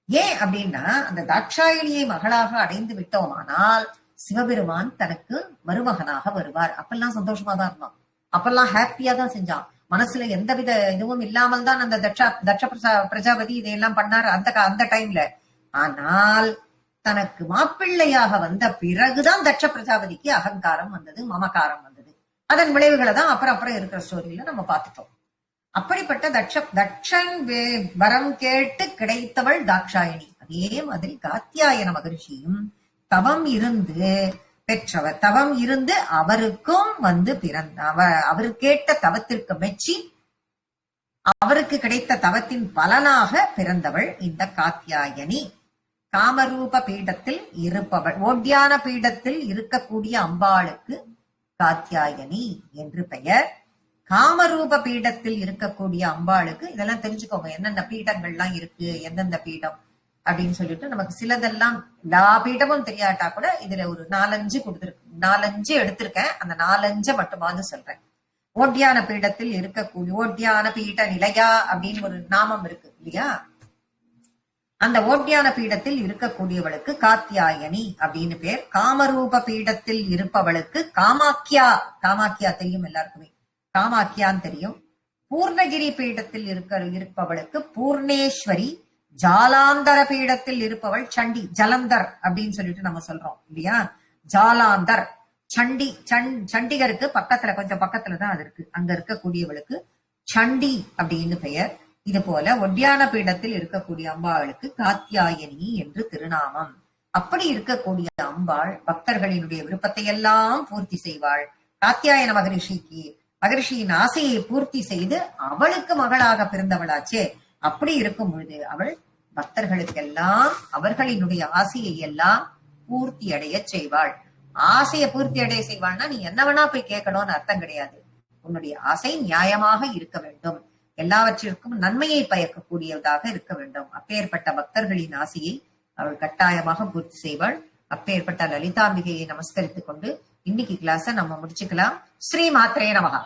ஏன் அப்படின்னா அந்த தாட்சாயினியை மகளாக அடைந்து விட்டோமானால் சிவபெருமான் தனக்கு மருமகனாக வருவார். அப்பெல்லாம் சந்தோஷமா தான் இருந்தான், அப்பெல்லாம் ஹாப்பியா தான் செஞ்சான். மனசுல எந்தவித இதுவும் இல்லாமல் தான் அந்த தட்ச பிரஜாபதி இதையெல்லாம் பண்ணார் அந்த டைம்ல. ஆனால் தனக்கு மாப்பிள்ளையாக வந்த பிறகுதான் தட்ச பிரஜாபதிக்கு அகங்காரம் வந்தது, மமகாரம் வந்தது. அதன் விளைவுகளை தான் அப்புறம் இருக்கிற ஸ்டோரியில நம்ம பார்த்துட்டோம். அப்படிப்பட்ட தட்சன் வரம் கேட்டு கிடைத்தவள் தாட்சாயணி. அதே மாதிரி காத்யாயன மகரிஷியும் தவம் இருந்து பெற்றவர். தவம் இருந்து அவருக்கும் வந்து அவர் கேட்ட தவத்திற்கு மெச்சி அவருக்கு கிடைத்த தவத்தின் பலனாக பிறந்தவள் இந்த காத்யாயனி. காமரூப பீடத்தில் இருப்பவள், ஓட்யான பீடத்தில் இருக்கக்கூடிய அம்பாளுக்கு காத்யாயனி என்று பெயர். காமரூப பீடத்தில் இருக்கக்கூடிய அம்பாளுக்கு, இதெல்லாம் தெரிஞ்சுக்கோங்க, என்னென்ன பீடங்கள்லாம் இருக்கு, எந்தெந்த பீடம் அப்படின்னு சொல்லிட்டு, நமக்கு சிலதெல்லாம் எல்லா பீடமும் தெரியாட்டா கூட இதுல ஒரு 4-5 கொடுத்துருக்கு, 4-5 எடுத்திருக்கேன். அந்த 4-5 மட்டுமாவது சொல்றேன். ஓட்யான பீடத்தில் இருக்கக்கூடிய, ஓட்யான பீட நிலையா அப்படின்னு ஒரு நாமம் இருக்கு இல்லையா, அந்த ஓட்யான பீடத்தில் இருக்கக்கூடியவளுக்கு காத்யாயனி அப்படின்னு பேர். காமரூப பீடத்தில் இருப்பவளுக்கு காமாக்கியா, காமாக்கியா தெரியும் எல்லாருக்குமே, காமாக்கியான்னு தெரியும். பூர்ணகிரி பீடத்தில் இருப்பவளுக்கு பூர்ணேஸ்வரி. ஜாலாந்தர பீடத்தில் இருப்பவள் சண்டி, ஜலந்தர் அப்படின்னு சொல்லிட்டு நம்ம சொல்றோம் இல்லையா, ஜாலாந்தர். சண்டி, சண்டிகருக்கு பக்கத்துல, கொஞ்சம் பக்கத்துலதான் அது இருக்கு, அங்க இருக்கக்கூடியவளுக்கு சண்டி அப்படின்னு பெயர். இது போல ஒட்யான பீடத்தில் இருக்கக்கூடிய அம்பாளுக்கு காத்யாயனி என்று திருநாமம். அப்படி இருக்கக்கூடிய அம்பாள் பக்தர்களினுடைய விருப்பத்தை எல்லாம் பூர்த்தி செய்வாள். காத்யாயன மகரிஷியின் ஆசையை பூர்த்தி செய்து அவளுக்கு மகளாக பிறந்தவளாச்சே. அப்படி இருக்கும் பொழுது அவள் பக்தர்களுக்கெல்லாம் அவர்களினுடைய ஆசையை எல்லாம் பூர்த்தி அடைய செய்வாள். ஆசையை பூர்த்தி அடைய செய்வாள்னா நீ என்ன வேணா போய் கேட்கணும்னு அர்த்தம் கிடையாது. உன்னுடைய ஆசை நியாயமாக இருக்க வேண்டும், எல்லாவற்றிற்கும் நன்மையை பயக்கக்கூடியதாக இருக்க வேண்டும். அப்பேற்பட்ட பக்தர்களின் ஆசையை அவள் கட்டாயமாக பூர்த்தி செய்வாள். அப்பேற்பட்ட லலிதாம்பிகையை நமஸ்கரித்துக் கொண்டு இன்னைக்கு கிளாஸ நம்ம முடிச்சுக்கலாம். ஸ்ரீ மாத்ரே நமஹ.